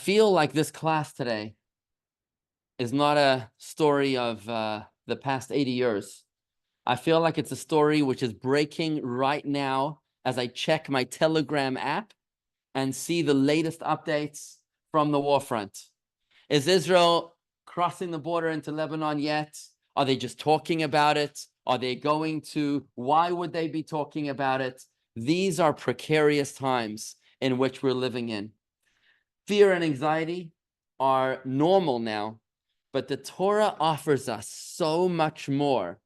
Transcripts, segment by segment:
Feel like this class today is not a story of the past 80 years. I feel like it's a story which is breaking right now as I check my Telegram app and see the latest updates from the war front. Is Israel crossing the border into Lebanon yet? Are they just talking about it? Are they going to? Why would they be talking about it? These are precarious times in which we're living in. Fear and anxiety are normal now, but the Torah offers us so much more.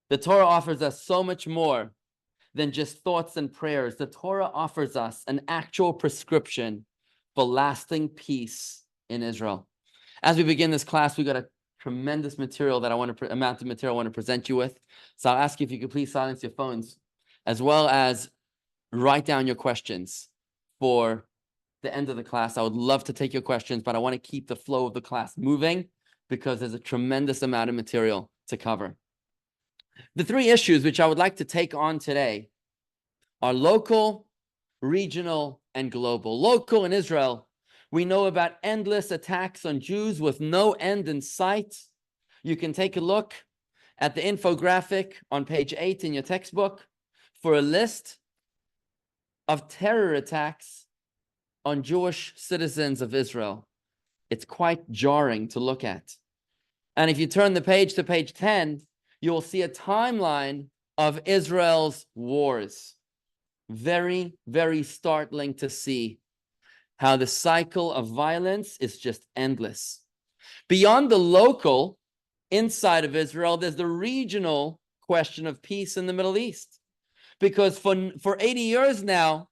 The Torah offers us so much more than just thoughts and prayers. The Torah offers us an actual prescription for lasting peace in Israel. As we begin this class, we got a tremendous material that amount of material I want to present you with. So I'll ask you if you could please silence your phones, as well as write down your questions for the end of the class. I would love to take your questions, but I want to keep the flow of the class moving because there's a tremendous amount of material to cover. The three issues which I would like to take on today are local, regional, and global. Local in Israel, we know about endless attacks on Jews with no end in sight. You can take a look at the infographic on page 8 in your textbook for a list of terror attacks on Jewish citizens of Israel. It's quite jarring to look at. And if you turn the page to page 10, you will see a timeline of Israel's wars. Very, very startling to see how the cycle of violence is just endless. Beyond the local, inside of Israel, there's the regional question of peace in the Middle East. Because for 80 years now,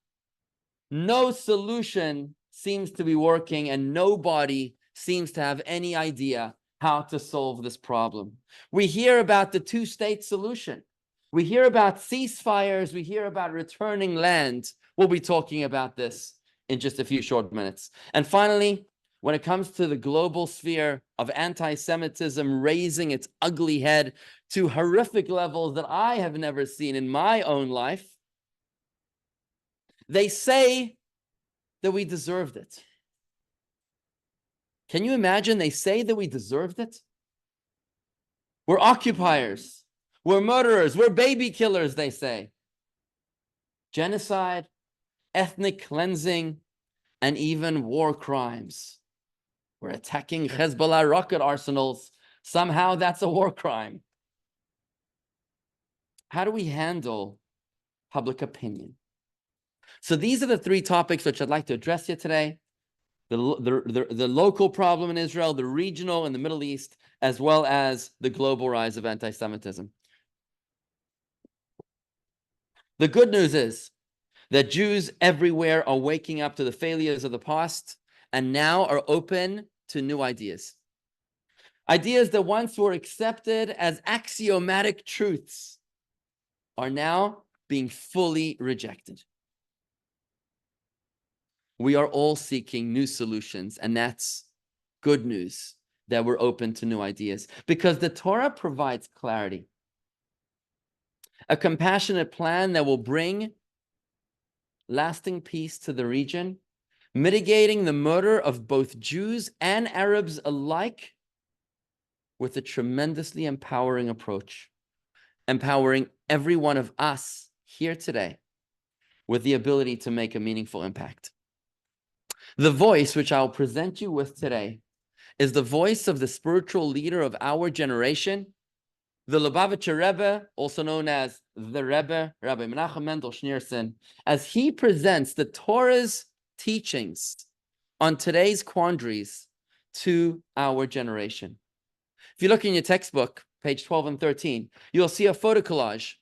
no solution seems to be working and nobody seems to have any idea how to solve this problem. We hear about the two-state solution. We hear about ceasefires. We hear about returning land. We'll be talking about this in just a few short minutes. And finally, when it comes to the global sphere of anti-Semitism raising its ugly head to horrific levels that I have never seen in my own life, they say that we deserved it. Can you imagine? They say that we deserved it. We're occupiers. We're murderers. We're baby killers, they say. Genocide, ethnic cleansing, and even war crimes. We're attacking Hezbollah rocket arsenals. Somehow that's a war crime. How do we handle public opinion? So these are the three topics which I'd like to address here today. The local problem in Israel, the regional in the Middle East, as well as the global rise of anti-Semitism. The good news is that Jews everywhere are waking up to the failures of the past and now are open to new ideas. Ideas that once were accepted as axiomatic truths are now being fully rejected. We are all seeking new solutions, and that's good news that we're open to new ideas because the Torah provides clarity. A compassionate plan that will bring lasting peace to the region, mitigating the murder of both Jews and Arabs alike with a tremendously empowering approach, empowering every one of us here today with the ability to make a meaningful impact. The voice which I'll present you with today is the voice of the spiritual leader of our generation, the Lubavitcher Rebbe, also known as the Rebbe, Rabbi Menachem Mendel Schneerson, as he presents the Torah's teachings on today's quandaries to our generation. If you look in your textbook, page 12 and 13, you'll see a photo collage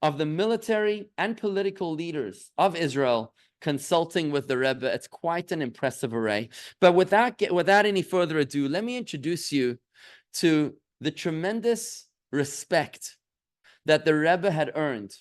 of the military and political leaders of Israel consulting with the Rebbe. It's quite an impressive array. But without any further ado, let me introduce you to the tremendous respect that the Rebbe had earned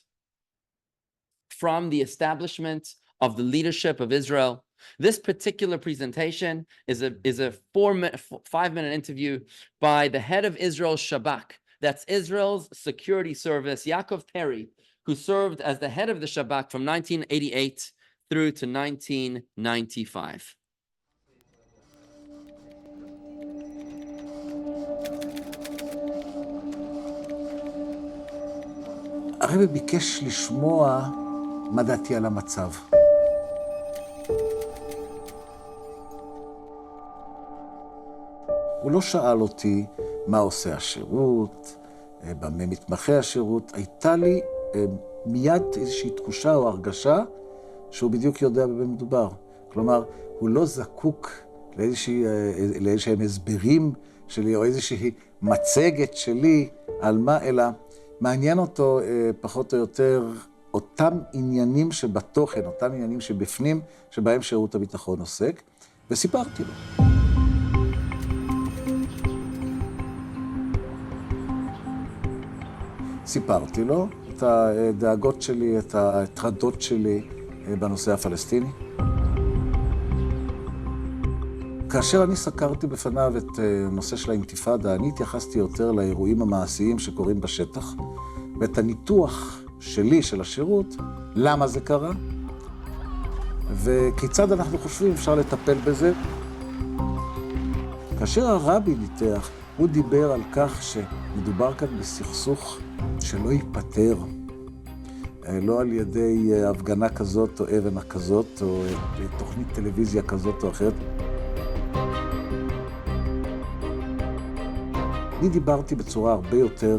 from the establishment of the leadership of Israel. This particular presentation is a 5-minute interview by the head of Israel's Shabak. That's Israel's security service, Yaakov Perry, who served as the head of the Shabak from 1988 through to 1995. הרבי ביקש לשמוע מה דעתי על המצב. הוא לא שאל אותי מה עושה השירות, במה מתמחה השירות. הייתה לי מיד איזושהי תחושה או הרגשה שהוא בדיוק יודע במה מדובר. כלומר, הוא לא זקוק לאיזשהם הסברים שלי או איזושהי מצגת שלי על מה, אלא מעניין אותו פחות או יותר אותם עניינים שבתוכן, אותם עניינים שבפנים, שבהם שירות הביטחון עוסק, וסיפרתי לו. סיפרתי לו את הדאגות שלי, את ההטרדות שלי בנושא הפלסטיני. כאשר אני סקרתי בפניו את הנושא של האינתיפאדה, אני התייחסתי יותר לאירועים המעשיים שקורים בשטח, ואת הניתוח שלי, של השירות, למה זה קרה, וכיצד אנחנו חושבים אפשר לטפל בזה. כאשר הרבי ניתח, הוא דיבר על כך שמדובר כאן בסכסוך שלא ייפטר, לא על ידי הפגנה כזאת או אבן כזאת, או תוכנית טלוויזיה כזאת או אחרת. אני דיברתי בצורה הרבה יותר,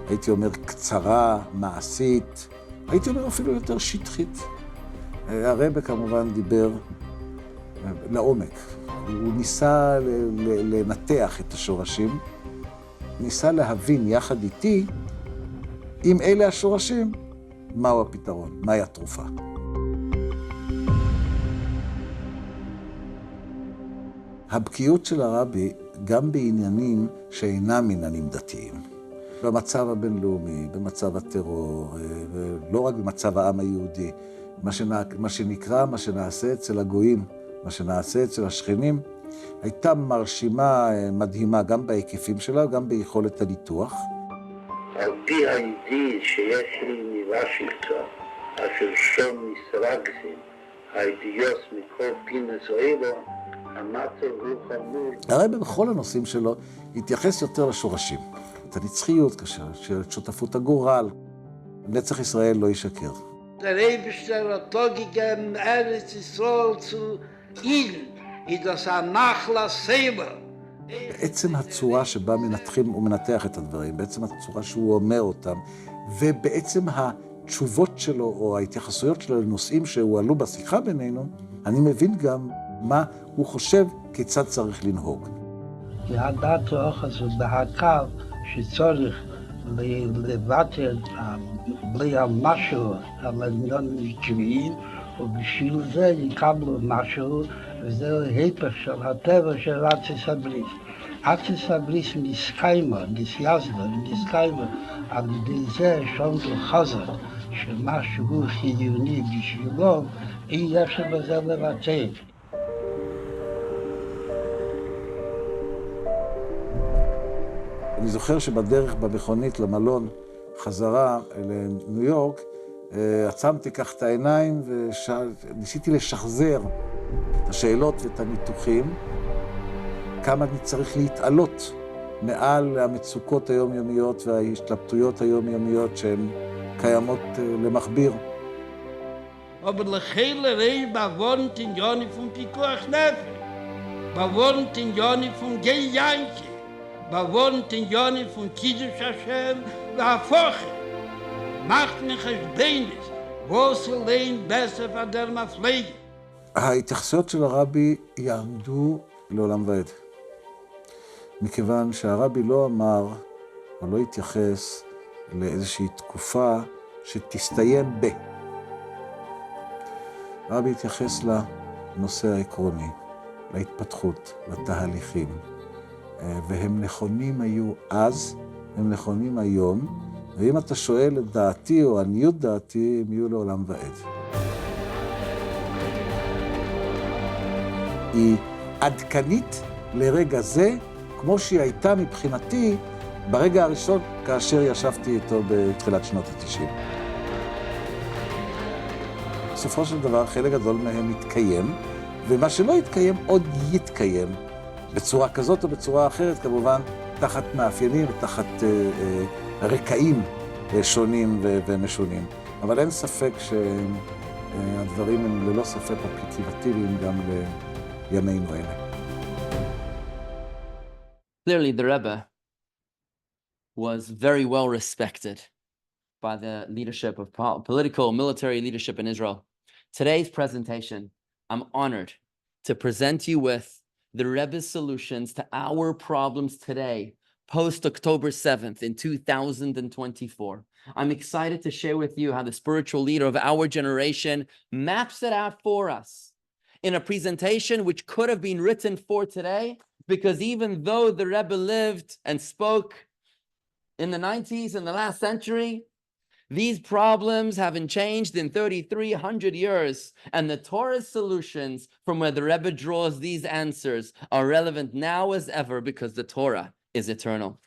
הייתי אומר, קצרה, מעשית, הייתי אומר אפילו יותר שטחית. הרבי כמובן דיבר לעומק. הוא ניסה לנתח את השורשים, ניסה להבין יחד איתי, אם אלה השורשים, מהו הפתרון, מהי התרופה. הבקיאות של הרבי גם בעניינים שאינם עניינים דתיים. במצב הבינלאומי, במצב הטרור, ולא רק במצב העם היהודי, מה שנקרא, מה שנעשה אצל הגויים, מה שנעשה אצל השכנים, הייתה מרשימה מדהימה גם בהיקפים שלה, גם ביכולת הניתוח. על פי הידיעה שיש לי מוושינגטון, אשר שום מסרגזים, הידיעות מכל פינס אוהלו, המטר הוא חמור. הרבי בכל הנושאים שלו התייחס יותר לשורשים. את הנצחיות של שותפות הגורל. נצח ישראל לא ישקר. Der Ewigster hat gegeben, Eretz Yisrael zu ihnen, ist das ein Nachlass selber. בעצם הצורה שבה מנתחים ומנתח את הדברים, בעצם הצורה שהוא אומר אותם, ובעצם התשובות שלו או ההתייחסויות שלו לנושאים שהועלו בשיחה בינינו, אני מבין גם מה הוא חושב כיצד צריך לנהוג. והדעת האוחז בהקו שצורך לבטל בלי משהו על עניינים עקביים, ובשביל זה יקבלו משהו, וזה ההפך של הטבע של ארץ הברית. ארץ הברית נסקיימה על ידי זה שומתו חזר, שמשהו חיוני בשבילו, אי אפשר בזה לבטל. אני זוכר שבדרך במכונית למלון חזרה לניו יורק, עצמתי כך את העיניים וניסיתי לשחזר את השאלות ואת הניתוחים, כמה אני צריך להתעלות מעל המצוקות היומיומיות וההשתלבטויות היומיומיות שהן קיימות למכביר. Aber lechele rei bewohnt in Joni von Pikuach Nefesh, bewohnt in Joni von Gejanke, bewohnt in Joni von Kiddush Hashem והפוכת. macht mich es beines, wo es allein besser von der Maflege. ההתייחסויות של הרבי יעמדו לעולם ועד. מכיוון שהרבי לא אמר, או לא התייחס לאיזושהי תקופה שתסתיים ב. הרבי התייחס לנושא העקרוני, להתפתחות, לתהליכים. והם נכונים היו אז, הם נכונים היום, ואם אתה שואל את דעתי או עניות דעתי, הם יהיו לעולם ועד. היא עדכנית לרגע זה, כמו שהיא הייתה מבחינתי ברגע הראשון כאשר ישבתי איתו בתחילת שנות ה-90. בסופו של דבר חלק גדול מהם יתקיים, ומה שלא יתקיים עוד יתקיים, בצורה כזאת או בצורה אחרת, כמובן, תחת מאפיינים ותחת רקעים שונים ומשונים. אבל אין ספק שהדברים הם ללא ספק אפליקטיביים גם לימינו אלה. Clearly, the Rebbe was very well respected by the leadership of political, military leadership in Israel. Today's presentation, I'm honored to present you with the Rebbe's solutions to our problems today, post-October 7th in 2024. I'm excited to share with you how the spiritual leader of our generation maps it out for us in a presentation which could have been written for today, because even though the Rebbe lived and spoke in the 90s, in the last century, these problems haven't changed in 3,300 years, and the Torah's solutions from where the Rebbe draws these answers are relevant now as ever, because the Torah is eternal.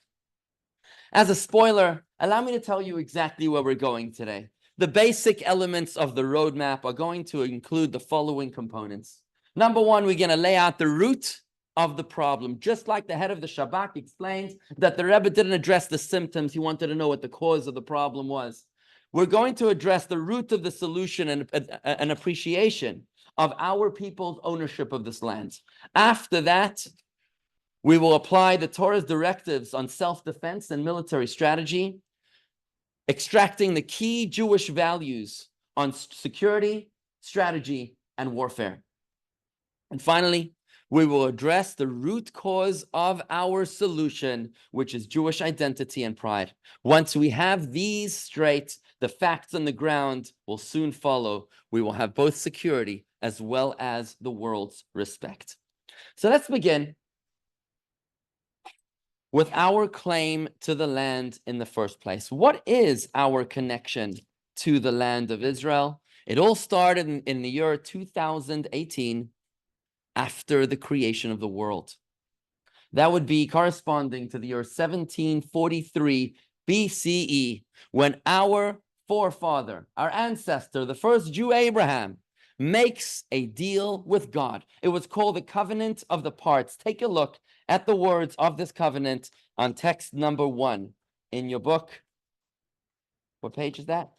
As a spoiler, allow me to tell you exactly where we're going today. The basic elements of the roadmap are going to include the following components. Number one, we're going to lay out the root of the problem. Just like the head of the Shabak explained that the Rebbe didn't address the symptoms, he wanted to know what the cause of the problem was. We're going to address the root of the solution and an appreciation of our people's ownership of this land. After that, we will apply the Torah's directives on self-defense and military strategy, extracting the key Jewish values on security, strategy, and warfare. And finally, we will address the root cause of our solution, which is Jewish identity and pride. Once we have these straight, the facts on the ground will soon follow. We will have both security as well as the world's respect. So let's begin with our claim to the land in the first place. What is our connection to the land of Israel? It all started in the year 2018, after the creation of the world. That would be corresponding to the year 1743 BCE, when our forefather, our ancestor, the first Jew Abraham, makes a deal with God. It was called the Covenant of the Parts. Take a look at the words of this covenant on text number 1 in your book. What page is that?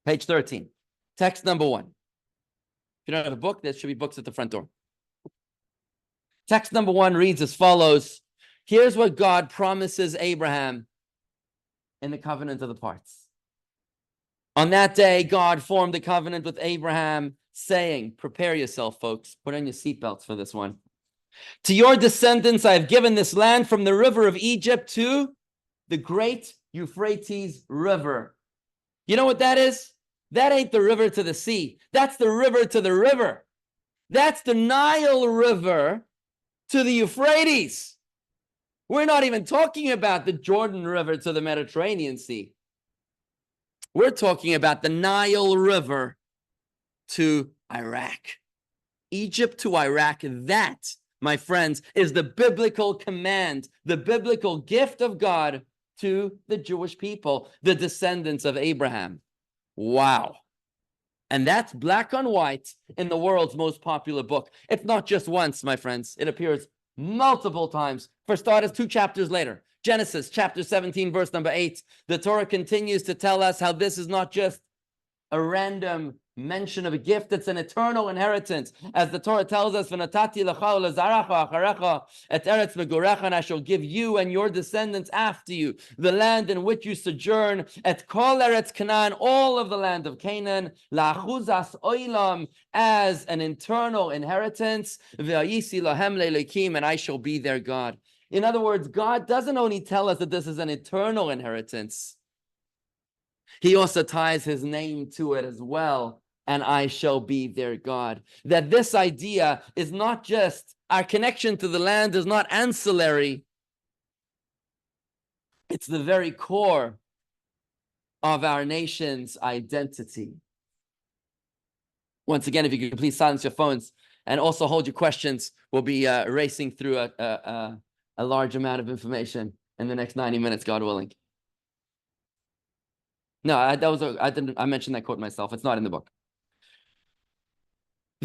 Page 13. Text number 1. If you don't have a book, there should be books at the front door. Text number 1 reads as follows. Here's what God promises Abraham in the Covenant of the Parts. On that day, God formed a covenant with Abraham, saying, prepare yourself, folks. Put on your seatbelts for this one. To your descendants, I have given this land from the river of Egypt to the great Euphrates River. You know what that is? That ain't the river to the sea. That's the river to the river. That's the Nile River to the Euphrates. We're not even talking about the Jordan River to the Mediterranean Sea. We're talking about the Nile River to Iraq. Egypt to Iraq, that, my friends, is the biblical command, the biblical gift of God to the Jewish people, the descendants of Abraham. Wow. And that's black on white in the world's most popular book. It's not just once, my friends. It appears multiple times. For starters, 2 chapters later, Genesis chapter 17, verse number 8. The Torah continues to tell us how this is not just a random mention of a gift, it's an eternal inheritance. As the Torah tells us, "V'natati lecha u'lezaracha acharecha et eretz megorecha," and I shall give you and your descendants after you the land in which you sojourn, et kol eretz Canaan, all of the land of Canaan, la'achuzas oilam, as an eternal inheritance, v'ayisi lahem le'elokim, and I shall be their God. In other words, God doesn't only tell us that this is an eternal inheritance, he also ties his name to it as well. And I shall be their God. That this idea is not just, our connection to the land is not ancillary. It's the very core of our nation's identity. Once again, if you could please silence your phones and also hold your questions. We'll be racing through a large amount of information in the next 90 minutes, God willing. No, I mentioned that quote myself. It's not in the book.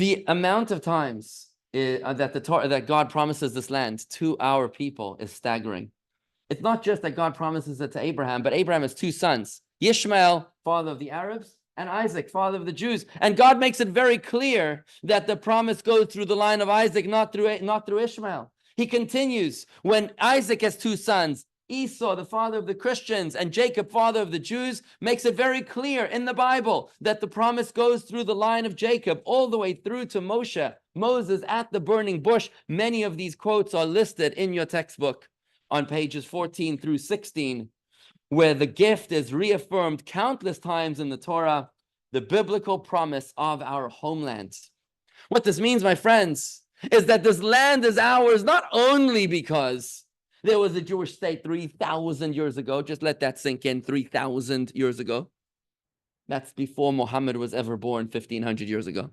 The amount of times that God promises this land to our people is staggering. It's not just that God promises it to Abraham, but Abraham has two sons, Ishmael, father of the Arabs, and Isaac, father of the Jews. And God makes it very clear that the promise goes through the line of Isaac, not through Ishmael. He continues, when Isaac has two sons, Esau, the father of the Christians, and Jacob, father of the Jews, makes it very clear in the Bible that the promise goes through the line of Jacob all the way through to Moses at the burning bush. Many of these quotes are listed in your textbook on pages 14 through 16, where the gift is reaffirmed countless times in the Torah, the biblical promise of our homeland. What this means, my friends, is that this land is ours not only because there was a Jewish state 3,000 years ago. Just let that sink in, 3,000 years ago. That's before Muhammad was ever born 1,500 years ago.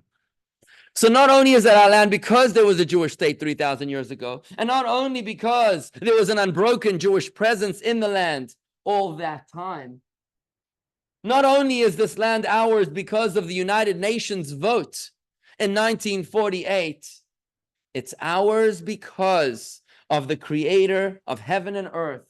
So not only is it our land because there was a Jewish state 3,000 years ago, and not only because there was an unbroken Jewish presence in the land all that time, not only is this land ours because of the United Nations vote in 1948, it's ours because of the creator of heaven and earth,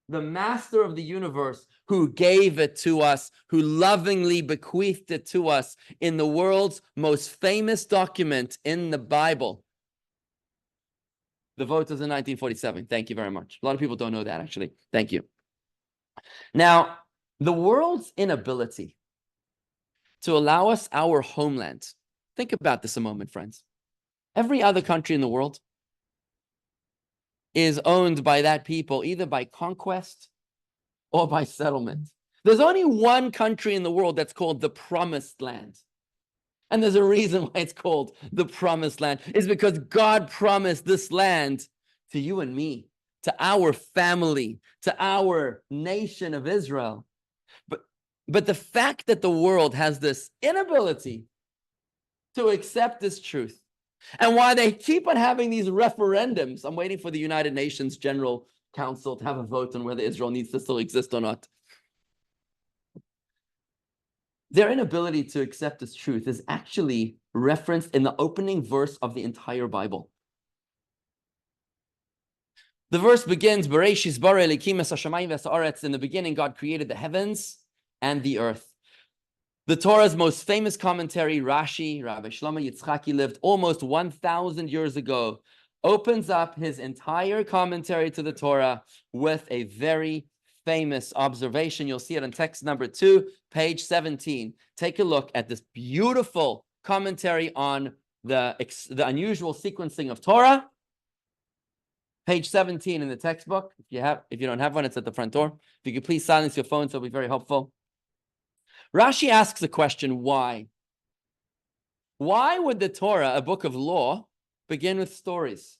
the master of the universe, who gave it to us, who lovingly bequeathed it to us in the world's most famous document in the Bible. The vote was in 1947. Thank you very much. A lot of people don't know that, actually. Thank you. Now, the world's inability to allow us our homeland. Think about this a moment, friends. Every other country in the world is owned by that people, either by conquest or by settlement. There's only one country in the world that's called the Promised Land. And there's a reason why it's called the Promised Land. It's because God promised this land to you and me, to our family, to our nation of Israel. But the fact that the world has this inability to accept this truth, and why they keep on having these referendums. I'm waiting for the United Nations General Council to have a vote on whether Israel needs to still exist or not. Their inability to accept this truth is actually referenced in the opening verse of the entire Bible. The verse begins, Bereshis bara Elokim es hashamayim v'ha'aretz. In the beginning, God created the heavens and the earth. The Torah's most famous commentary, Rashi, Rabbi Shlomo Yitzchaki, lived almost 1,000 years ago, opens up his entire commentary to the Torah with a very famous observation. You'll see it on text number 2, page 17. Take a look at this beautiful commentary on the unusual sequencing of Torah. Page 17 in the textbook. If you don't have one, it's at the front door. If you could please silence your phones, it'll be very helpful. Rashi asks the question, why? Why would the Torah, a book of law, begin with stories?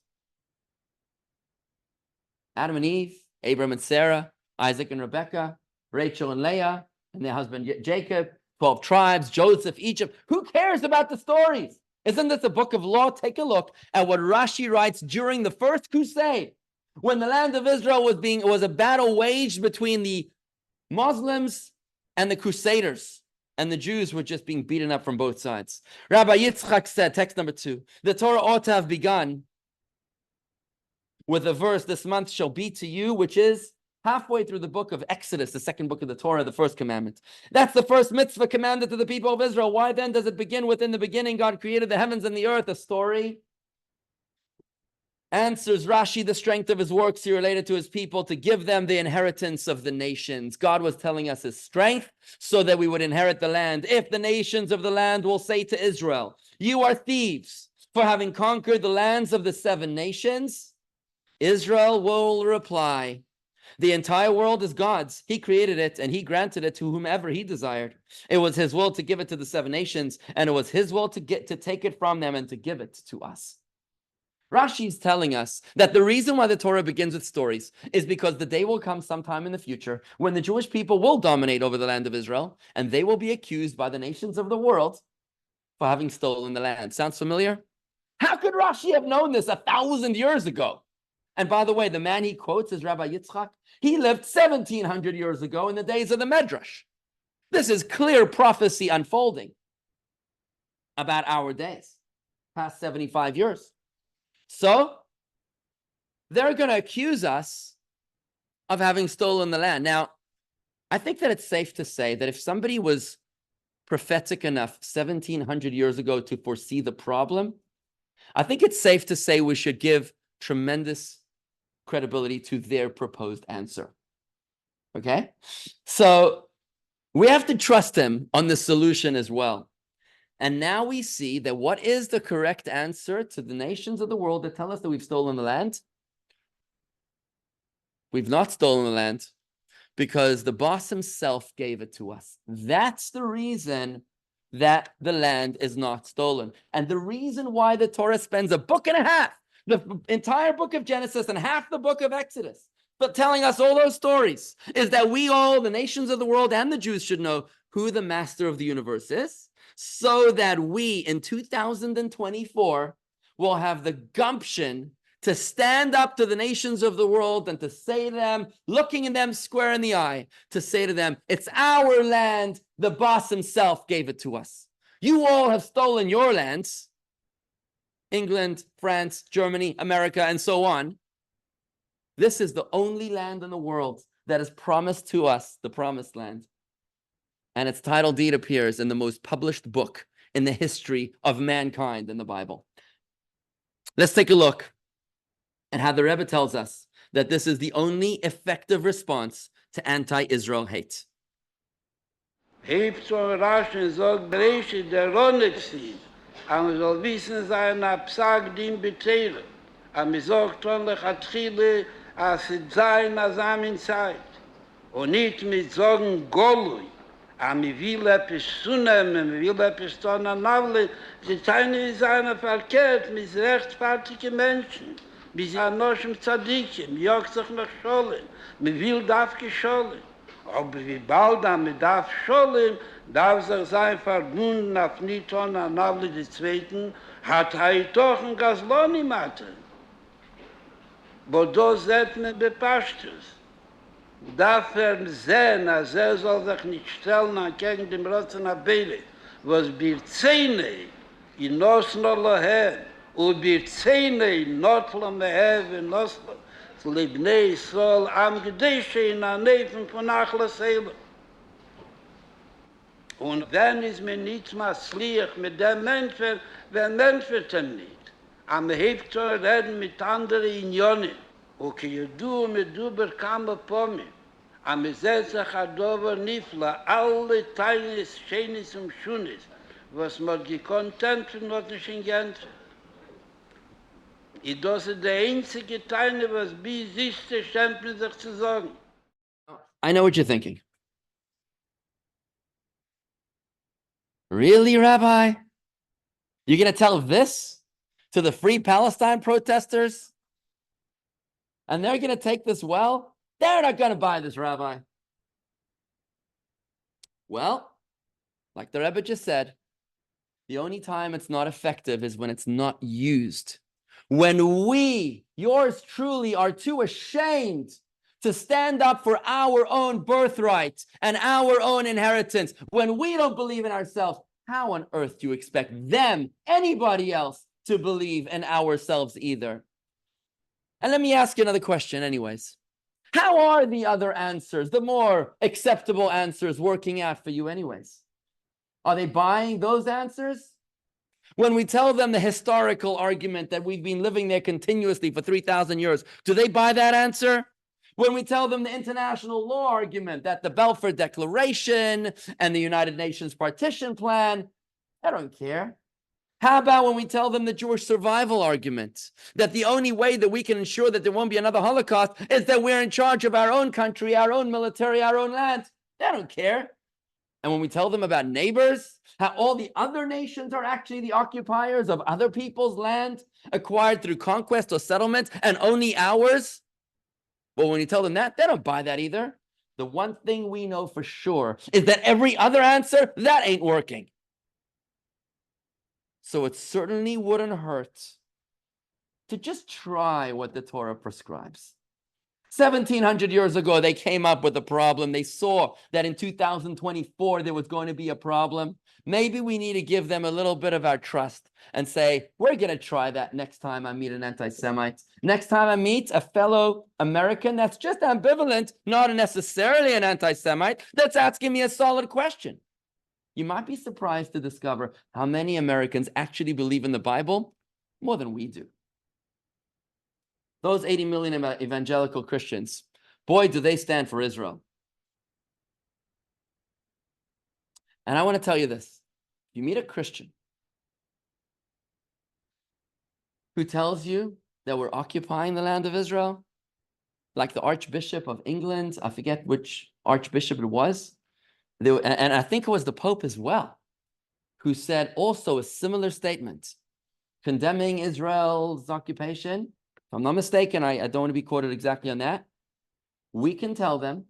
Adam and Eve, Abraham and Sarah, Isaac and Rebekah, Rachel and Leah, and their husband Jacob, 12 tribes, Joseph, Egypt. Who cares about the stories? Isn't this a book of law? Take a look at what Rashi writes during the First Crusade, when the land of Israel was a battle waged between the Muslims and the Crusaders, and the Jews were just being beaten up from both sides. Rabbi Yitzchak said, text number 2, the Torah ought to have begun with a verse, this month shall be to you, which is halfway through the book of Exodus, the second book of the Torah, the first commandment. That's the first mitzvah commanded to the people of Israel. Why then does it begin with, in the beginning, God created the heavens and the earth, a story? Answers Rashi, the strength of his works he related to his people to give them the inheritance of the nations. God was telling us his strength so that we would inherit the land. If the nations of the land will say to Israel, you are thieves for having conquered the lands of the 7 nations, Israel will reply, the entire world is God's. He created it and he granted it to whomever he desired. It was his will to give it to the 7 nations, and it was his will to take it from them and to give it to us. Rashi is telling us that the reason why the Torah begins with stories is because the day will come sometime in the future when the Jewish people will dominate over the land of Israel, and they will be accused by the nations of the world for having stolen the land. Sounds familiar? How could Rashi have known this 1,000 years ago? And by the way, the man he quotes is Rabbi Yitzchak. He lived 1,700 years ago in the days of the Medrash. This is clear prophecy unfolding. about our days, past 75 years. So they're going to accuse us of having stolen the land. Now, I think that it's safe to say that if somebody was prophetic enough 1700 years ago to foresee the problem, I think it's safe to say we should give tremendous credibility to their proposed answer. Okay? So we have to trust him on the solution as well. And now we see that what is the correct answer to the nations of the world that tell us that we've stolen the land? We've not stolen the land because the boss himself gave it to us. That's the reason that the land is not stolen. And the reason why the Torah spends a book and a half, the entire book of Genesis and half the book of Exodus, but telling us all those stories, is that we all, the nations of the world and the Jews, should know who the master of the universe is, so that we in 2024 will have the gumption to stand up to the nations of the world and to say to them, looking in them square in the eye, to say to them, it's our land, the boss himself gave it to us. You all have stolen your lands, England, France, Germany, America, and so on. This is the only land in the world that is promised to us, the promised land. And its title deed appears in the most published book in the history of mankind in the Bible. Let's take a look at how the Rebbe tells us that this is the only effective response to anti-Israel hate. Hebt so raschen sagt Bereich der Ronexin, am soll wissen sein Absag din Beteile, am sagt onlich Atchile, as it sein asamin Zeit, und nicht mit Sorgen Golui, am will etwas zunehmen, will etwas tun an Navle, sie teine seiner verkehrt mit rechtfertigen Menschen, bis anoshim Tzadikim, jogt sich nach Scholem, man will darf gescholem. Aber wie bald man darf scholem, darf sich sein verbunden auf Niton an Navle des Zweiten, hat doch ein Gasloni Matte. Wo das sieht man bepasst. Darf sehen, als soll sich nicht stellen gegen den Rotzen Abele, was Birzene in Nosno Lohen, und Birzene in Notlo Mehev in Noslo, Libnei Sol am Gedesche in der Neven von Achlas Elam. Und wenn ist mir nichts mehr schlicht mit dem Menschen, wenn Menschen dem nicht. Am hebt zu reden mit anderen Unionen. Okay, du mit Duber kam Pomi. Am setzt sich Adover Nifla, alle Teines, Schönes und Schönes, was man gekontent von hat nicht in Gent. Das ist der einzige Teil, was bis ist, scheint mir sich zu sagen. I know what you're thinking. Really, Rabbi? You're going to tell this to the Free Palestine protesters? And they're going to take this well? They're not going to buy this, Rabbi. Well, like the Rebbe just said, the only time it's not effective is when it's not used. When we, yours truly, are too ashamed to stand up for our own birthright and our own inheritance, when we don't believe in ourselves, how on earth do you expect them, anybody else, to believe in ourselves either? And let me ask you another question anyways. How are the other answers, the more acceptable answers, working out for you anyways? Are they buying those answers? When we tell them the historical argument that we've been living there continuously for 3,000 years, do they buy that answer? When we tell them the international law argument that the Balfour Declaration and the United Nations Partition Plan, they don't care. How about when we tell them the Jewish survival argument, that the only way that we can ensure that there won't be another Holocaust is that we're in charge of our own country, our own military, our own land? They don't care. And when we tell them about neighbors, how all the other nations are actually the occupiers of other people's land acquired through conquest or settlement and only ours, well, when you tell them that, they don't buy that either. The one thing we know for sure is that every other answer, that ain't working. So it certainly wouldn't hurt to just try what the Torah prescribes. 1,700 years ago, they came up with a problem. They saw that in 2024, there was going to be a problem. Maybe we need to give them a little bit of our trust and say, we're going to try that next time I meet an anti-Semite. Next time I meet a fellow American that's just ambivalent, not necessarily an anti-Semite, that's asking me a solid question. You might be surprised to discover how many Americans actually believe in the Bible more than we do. Those 80 million evangelical Christians, boy, do they stand for Israel. And I want to tell you this. You meet a Christian who tells you that we're occupying the land of Israel, like the Archbishop of England, I forget which Archbishop it was, and I think it was the Pope as well, who said also a similar statement, condemning Israel's occupation. If I'm not mistaken, I don't want to be quoted exactly on that. We can tell them,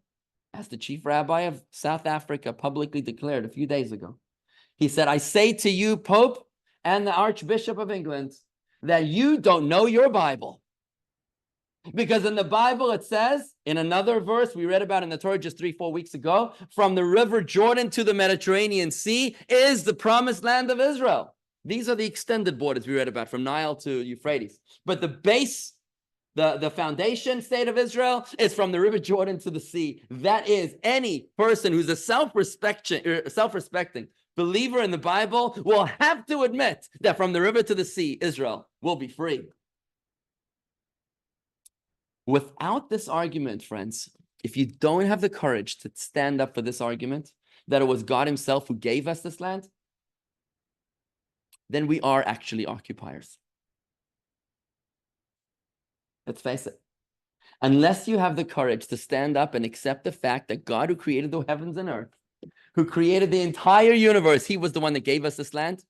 as the chief rabbi of South Africa publicly declared a few days ago, he said, I say to you, Pope and the Archbishop of England, that you don't know your Bible. Because in the Bible, it says, in another verse we read about in the Torah just 3-4 weeks ago, from the river Jordan to the Mediterranean Sea is the promised land of Israel. These are the extended borders we read about from Nile to Euphrates. But the base, the foundation state of Israel is from the river Jordan to the sea. That is, any person who's a self-respecting believer in the Bible will have to admit that from the river to the sea, Israel will be free. Without this argument, friends, if you don't have the courage to stand up for this argument, that it was God himself who gave us this land, then we are actually occupiers. Let's face it. Unless you have the courage to stand up and accept the fact that God who created the heavens and earth, who created the entire universe, he was the one that gave us this land.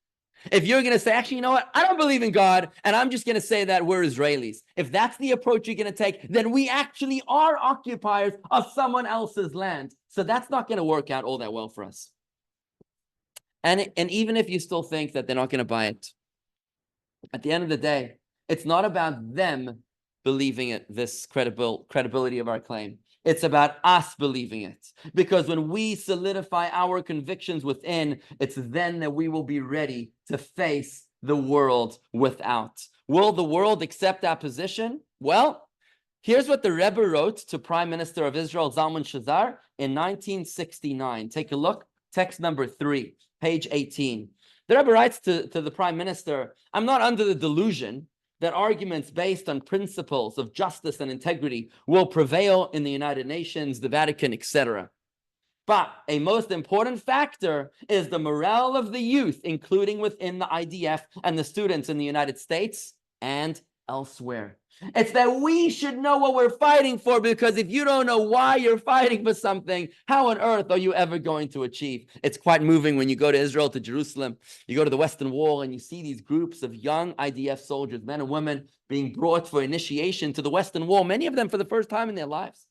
If you're going to say, actually, you know what? I don't believe in God, and I'm just going to say that we're Israelis. If that's the approach you're going to take, then we actually are occupiers of someone else's land. So that's not going to work out all that well for us. And even if you still think that they're not going to buy it, at the end of the day, it's not about them believing it, this credibility of our claim. It's about us believing it. Because when we solidify our convictions within, it's then that we will be ready to face the world without. Will the world accept our position? Well, here's what the Rebbe wrote to Prime Minister of Israel, Zalman Shazar, in 1969. Take a look. Text number 3, page 18. The Rebbe writes to the Prime Minister, I'm not under the delusion that arguments based on principles of justice and integrity will prevail in the United Nations, the Vatican, etc. But a most important factor is the morale of the youth, including within the IDF and the students in the United States and elsewhere. It's that we should know what we're fighting for, because if you don't know why you're fighting for something, how on earth are you ever going to achieve? It's quite moving when you go to Israel, to Jerusalem, you go to the Western Wall, and you see these groups of young IDF soldiers, men and women, being brought for initiation to the Western Wall, many of them for the first time in their lives.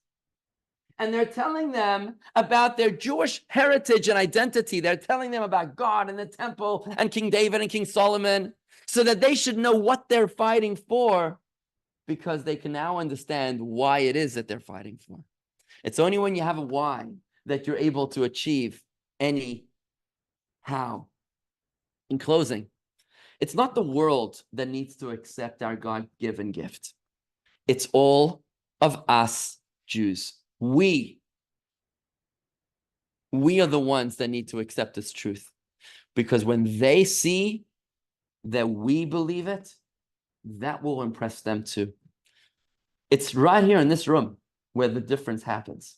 And they're telling them about their Jewish heritage and identity. They're telling them about God and the temple and King David and King Solomon, so that they should know what they're fighting for, because they can now understand why it is that they're fighting for. It's only when you have a why that you're able to achieve any how. In closing, it's not the world that needs to accept our God-given gift. It's all of us Jews. We are the ones that need to accept this truth, because when they see that we believe it, that will impress them too. It's right here in this room where the difference happens.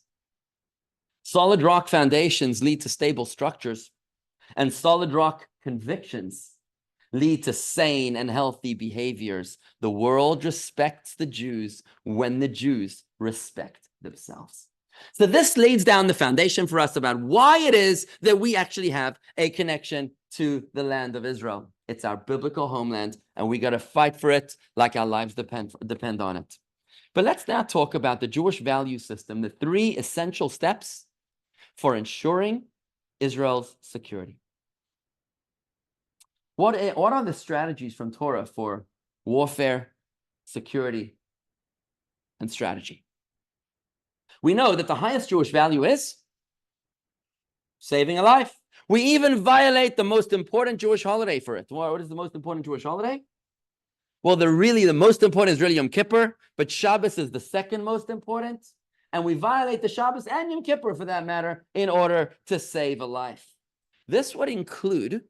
Solid rock foundations lead to stable structures, and solid rock convictions lead to sane and healthy behaviors. The world respects the Jews when the Jews respect themselves. So this lays down the foundation for us about why it is that we actually have a connection to the land of Israel. It's our biblical homeland, and we got to fight for it like our lives depend on it. But let's now talk about the Jewish value system, the 3 essential steps for ensuring Israel's security. What are the strategies from Torah for warfare, security, and strategy? We know that the highest Jewish value is saving a life. We even violate the most important Jewish holiday for it. What is the most important Jewish holiday? Well, the most important is really Yom Kippur, but Shabbos is the second most important. And we violate the Shabbos and Yom Kippur, for that matter, in order to save a life. This would include,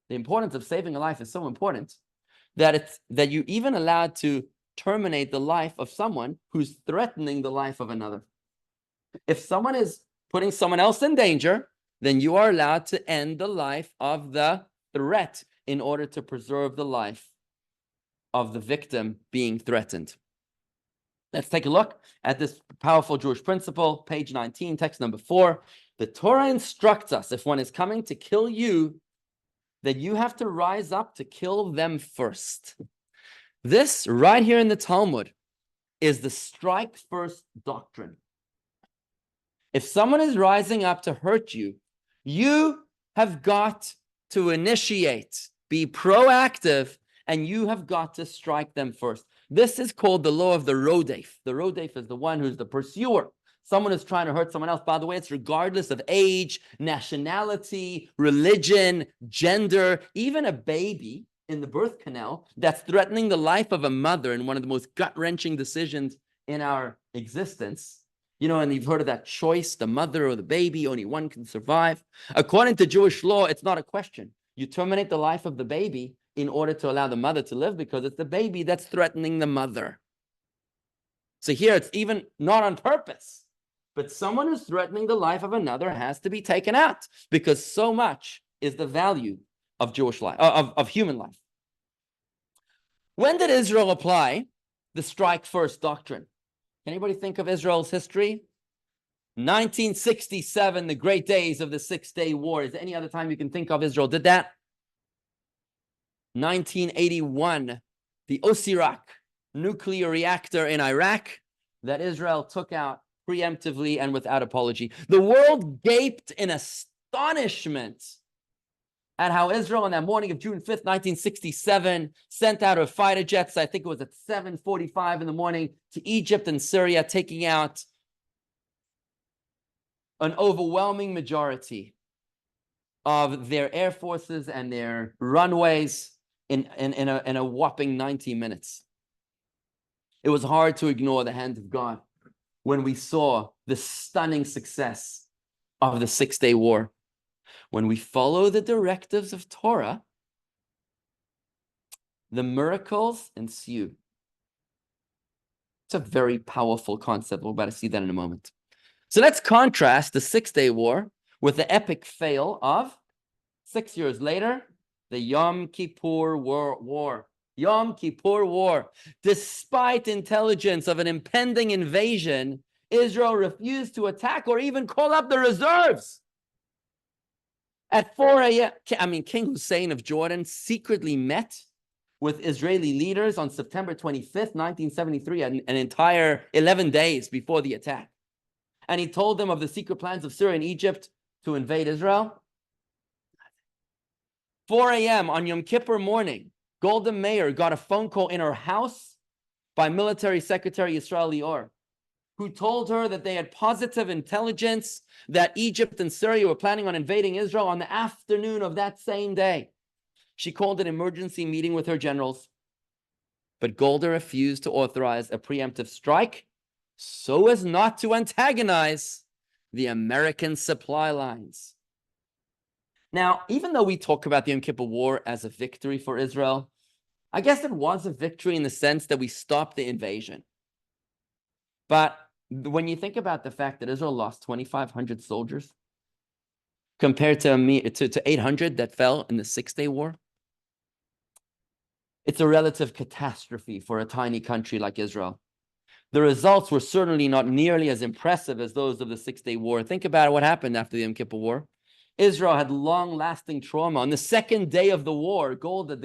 the importance of saving a life is so important that you're even allowed to terminate the life of someone who's threatening the life of another. If someone is putting someone else in danger, then you are allowed to end the life of the threat in order to preserve the life of the victim being threatened. Let's take a look at this powerful Jewish principle, page 19, text number 4. The Torah instructs us, if one is coming to kill you, that you have to rise up to kill them first. This, right here in the Talmud, is the strike first doctrine. If someone is rising up to hurt you, you have got to initiate, be proactive, and you have got to strike them first. This is called the law of the rodef. The rodef is the one who's the pursuer. Someone is trying to hurt someone else. By the way, it's regardless of age, nationality, religion, gender, even a baby in the birth canal that's threatening the life of a mother in one of the most gut-wrenching decisions in our existence. You know, and you've heard of that choice, the mother or the baby, only one can survive. According to Jewish law, it's not a question. You terminate the life of the baby in order to allow the mother to live, because it's the baby that's threatening the mother. So here it's even not on purpose, but someone who's threatening the life of another has to be taken out, because so much is the value of Jewish life, of human life. When did Israel apply the strike first doctrine? Anybody think of Israel's history? 1967, the great days of the Six-Day War. Is there any other time you can think of Israel did that? 1981, the Osirak nuclear reactor in Iraq that Israel took out preemptively and without apology. The world gaped in astonishment at how Israel on that morning of June 5th, 1967, sent out her fighter jets, I think it was at 7:45 in the morning, to Egypt and Syria, taking out an overwhelming majority of their air forces and their runways in a whopping 90 minutes. It was hard to ignore the hand of God when we saw the stunning success of the Six-Day War. When we follow the directives of Torah, the miracles ensue. It's a very powerful concept. We're about to see that in a moment. So let's contrast the Six-Day War with the epic fail of 6 years later, the Yom Kippur War. Yom Kippur War. Despite intelligence of an impending invasion, Israel refused to attack or even call up the reserves. At 4 a.m., King Hussein of Jordan secretly met with Israeli leaders on September 25th, 1973, an entire 11 days before the attack. And he told them of the secret plans of Syria and Egypt to invade Israel. 4 a.m. on Yom Kippur morning, Golda Meir got a phone call in her house by Military Secretary Yisrael Lior, who told her that they had positive intelligence that Egypt and Syria were planning on invading Israel on the afternoon of that same day. She called an emergency meeting with her generals, but Golda refused to authorize a preemptive strike so as not to antagonize the American supply lines. Now, even though we talk about the Yom Kippur War as a victory for Israel, I guess it was a victory in the sense that we stopped the invasion. But when you think about the fact that Israel lost 2,500 soldiers compared to 800 that fell in the Six-Day War, it's a relative catastrophe for a tiny country like Israel. The results were certainly not nearly as impressive as those of the Six-Day War. Think about what happened after the Yom Kippur War. Israel had long-lasting trauma. On the second day of the war, Golda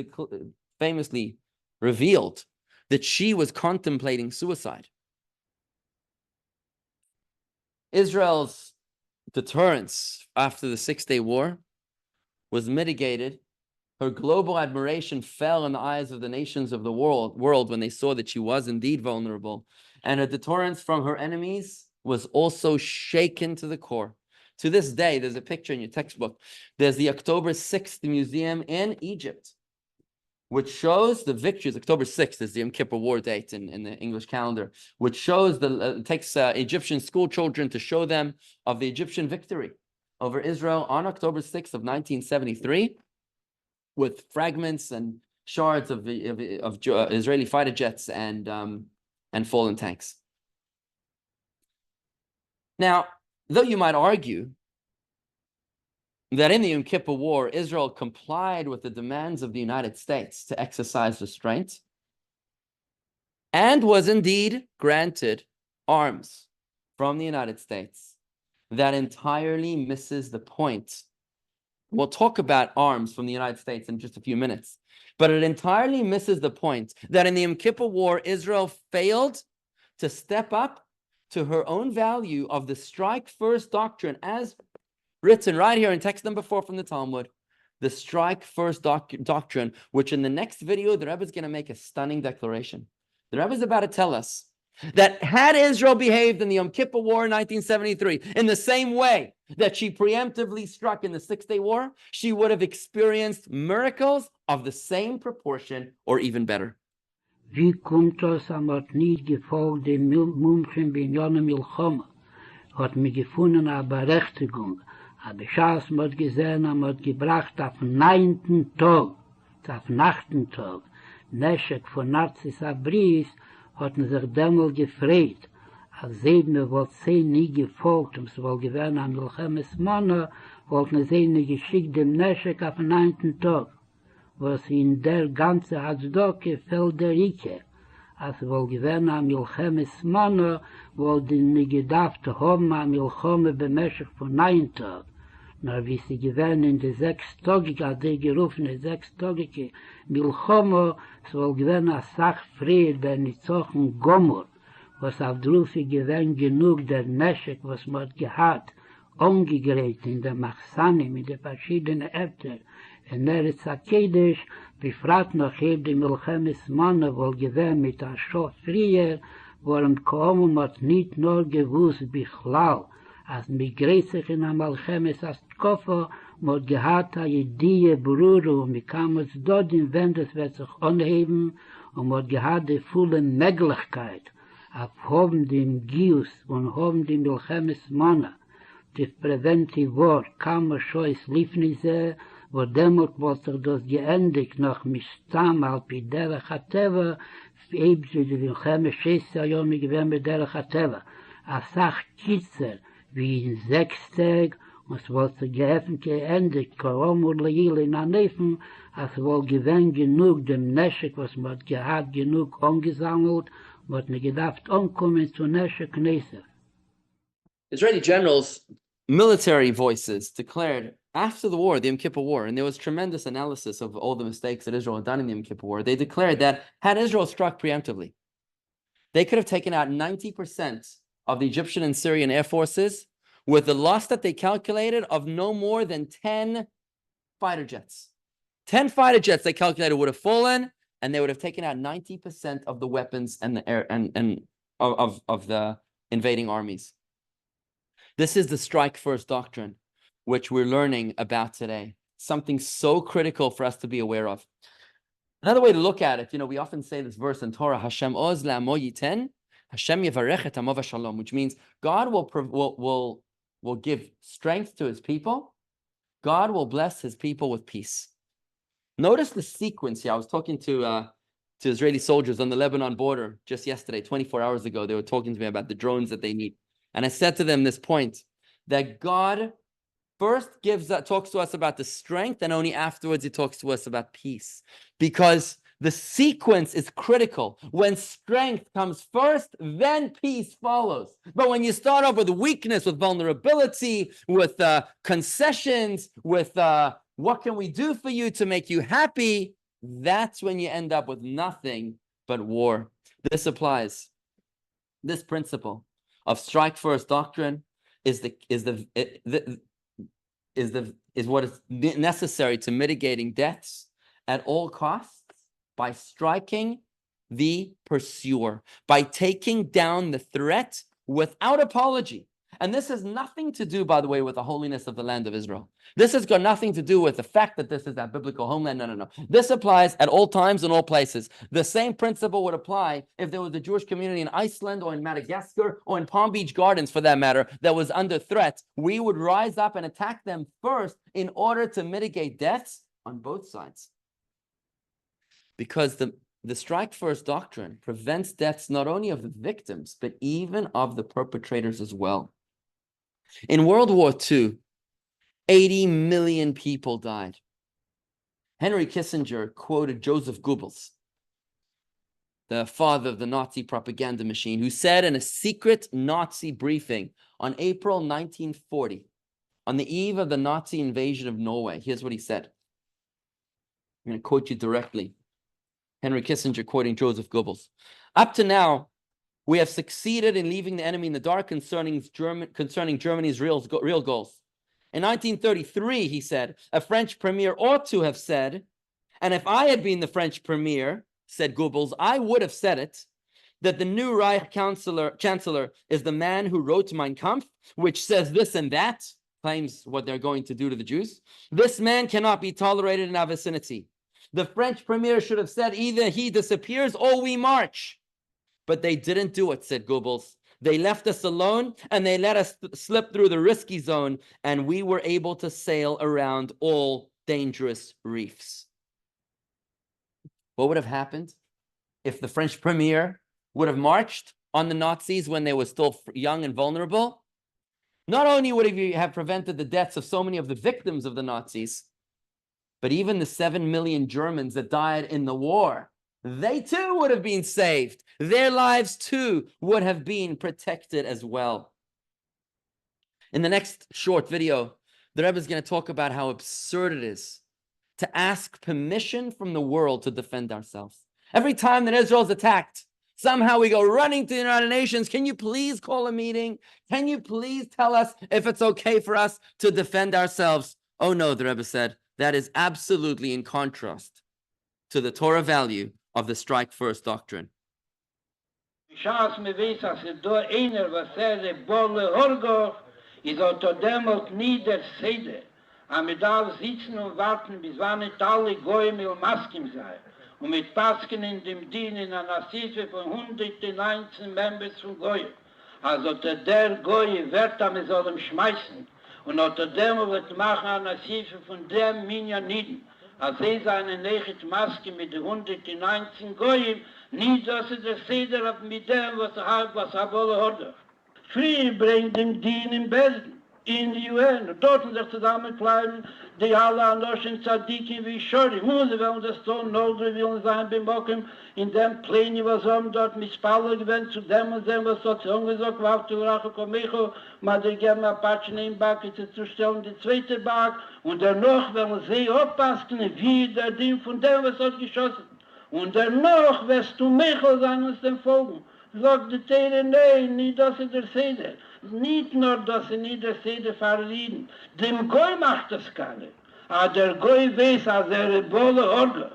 famously revealed that she was contemplating suicide. Israel's deterrence after the Six-Day War was mitigated Her global admiration fell in the eyes of the nations of the world when they saw that she was indeed vulnerable. And her deterrence from her enemies was also shaken to the core. To this day, there's a picture in your textbook. There's the October 6th Museum in Egypt, which shows the victories. October 6th is the Yom Kippur War date in the English calendar, which shows takes Egyptian school children to show them of the Egyptian victory over Israel on October 6th of 1973, with fragments and shards of Israeli fighter jets and fallen tanks. Now, though you might argue that in the Yom Kippur War, Israel complied with the demands of the United States to exercise restraint and was indeed granted arms from the United States, that entirely misses the point. We'll talk about arms from the United States in just a few minutes, but it entirely misses the point that in the Yom Kippur War, Israel failed to step up to her own value of the strike first doctrine, as written right here in text number 4 from the Talmud, the strike first doctrine, which in the next video, the Rebbe is going to make a stunning declaration. The Rebbe is about to tell us that had Israel behaved in the Yom Kippur War in 1973 in the same way that she preemptively struck in the Six-Day War, she would have experienced miracles of the same proportion or even better. Wie kommt es, hat nicht gefolgt dem Mumchen Binyamin Milchoma, hat mir gefunden eine Berechtigung, aber Schaß hat gesehen, hat gebracht auf 9. Tag, auf 8. Tag, Neschek von Nazis Abris, hat man sich damals gefragt, als mir wollte sie nie gefolgt, es wohl gewesen am Milchemes Mona, wollten sie nicht geschickt dem Neschek auf 9. Tag, was in der ganze Hazdocke fällt der Rike, als wohl gewesen am Milchemes Mona, wollte nicht gedacht haben am Milchome bemäßig von 9 Tag. Na, wie sie gewesen in der 6-Tagige, als die gerufene 6-Tagige Milchome, es wohl gewesen als Sachfried, der nicht zochen Gomor, was auf Drufi gewesen genug der Neschek, was man gehabt, umgegräht in der Machsane mit den verschiedenen Äbter, in Eretz HaKedesh, befragt noch eben die Milchemes Manne, wohl gewesen mit der Schof früher, worum kaum hat nicht nur gewusst, Bichlal, als mit Gräßig in der Milchemes Astkofo, mit gehabt a Jedie Brüder, und mit kam es dort in Wendes wird sich anheben, und mit gehabt die volle Möglichkeit, auf haben dem Gius und haben die Milchemes Manne, die Präventiv war, kam es schon es lief nicht sehr, wo demut wollte sich das geendigt noch Mistam alpi derech HaTeva, ebenso die Milchemes 6 Jahre gewesen mit derech HaTeva. A Sach Kitzer, wie in 6 Tagen, und es wollte geöffnet geendigt, Koromur Leile in Anefen, als wohl gewesen genug dem Neschek, was man gehabt, genug angesammelt, man hat nicht gedacht, umkommen zu Neschek Neser. Israeli generals, military voices declared after the war, the Yom Kippur War, and there was tremendous analysis of all the mistakes that Israel had done in the Yom Kippur War, they declared that had Israel struck preemptively, they could have taken out 90% of the Egyptian and Syrian air forces with the loss that they calculated of no more than 10 fighter jets. 10 fighter jets they calculated would have fallen, and they would have taken out 90% of the weapons and the air and of the invading armies. This is the strike first doctrine, which we're learning about today. Something so critical for us to be aware of. Another way to look at it, we often say this verse in Torah, Hashem oz la'amo yiten, Hashem yevarech et amo v'shalom, which means God will give strength to his people. God will bless his people with peace. Notice the sequence here. I was talking to Israeli soldiers on the Lebanon border just yesterday, 24 hours ago. They were talking to me about the drones that they need. And I said to them this point, that God first talks to us about the strength, and only afterwards he talks to us about peace. Because the sequence is critical. When strength comes first, then peace follows. But when you start off with weakness, with vulnerability, with concessions, with what can we do for you to make you happy, that's when you end up with nothing but war. This applies. This principle of strike first doctrine is what is necessary to mitigating deaths at all costs by striking the pursuer, by taking down the threat without apology. And this has nothing to do, by the way, with the holiness of the land of Israel. This has got nothing to do with the fact that this is that biblical homeland. No. This applies at all times and all places. The same principle would apply if there was a Jewish community in Iceland or in Madagascar or in Palm Beach Gardens, for that matter, that was under threat. We would rise up and attack them first in order to mitigate deaths on both sides. Because the strike first doctrine prevents deaths not only of the victims, but even of the perpetrators as well. In World War II, 80 million people died. Henry Kissinger quoted Joseph Goebbels, the father of the Nazi propaganda machine, who said in a secret Nazi briefing on April 1940, on the eve of the Nazi invasion of Norway, here's what he said. I'm going to quote you directly. Henry Kissinger quoting Joseph Goebbels. Up to now, we have succeeded in leaving the enemy in the dark concerning Germany's real goals. In 1933, he said, a French premier ought to have said, and if I had been the French premier, said Goebbels, I would have said it, that the new Reich Chancellor is the man who wrote Mein Kampf, which says this and that, claims what they're going to do to the Jews. This man cannot be tolerated in our vicinity. The French premier should have said either he disappears or we march. But they didn't do it, said Goebbels. They left us alone and they let us slip through the risky zone, and we were able to sail around all dangerous reefs. What would have happened if the French premier would have marched on the Nazis when they were still young and vulnerable? Not only would he have prevented the deaths of so many of the victims of the Nazis, but even the 7 million Germans that died in the war, they too would have been saved. Their lives too would have been protected as well. In the next short video, the Rebbe is going to talk about how absurd it is to ask permission from the world to defend ourselves. Every time that Israel is attacked, somehow we go running to the United Nations. Can you please call a meeting? Can you please tell us if it's okay for us to defend ourselves? Oh no, the Rebbe said, that is absolutely in contrast to the Torah value of the strike first doctrine. Schaas me weiß, als do einer, was bolle Horgo, ist demot nie der Seder. Am darf sitzen und warten, bis wann nicht alle Goyim und Maskim sei. Und mit Pasken in dem Dien in einer Sife von 119 Members von Goyim. Also der Goyim wird am soll ihm schmeißen. Und unter dem wird machen eine Sife von dem Minyaniden. Als seine Nechet Maske mit den 119 Goyim, nie dass der Seder auf mit dem, was Habolle Horder. Früher bringt dem Dien im Besten. In die UN, dort sich zusammenkleiden, die alle Anoschen Tzadikim wie Schori. Hunde wollen das tun, Nordre wollen sein bemocken, in dem Pläne, was haben dort mit Spaller gewinnt, zu dem und dem, was dort gesagt, warf du Rache Komicho, mal die gerne Apachen in Backe zu stellen, die zweite Back, und dennoch wollen sie aufpassen, wie der Ding von dem, was dort geschossen. Und dennoch wirst du Michel sein uns dem Folgen. Sagt die Tere, nein, nicht das ist der Seder. Nicht nur, dass sie nicht der Seder verlieren. Dem Goy macht das keine. Aber der Goy weiß, als Bolle Orgel.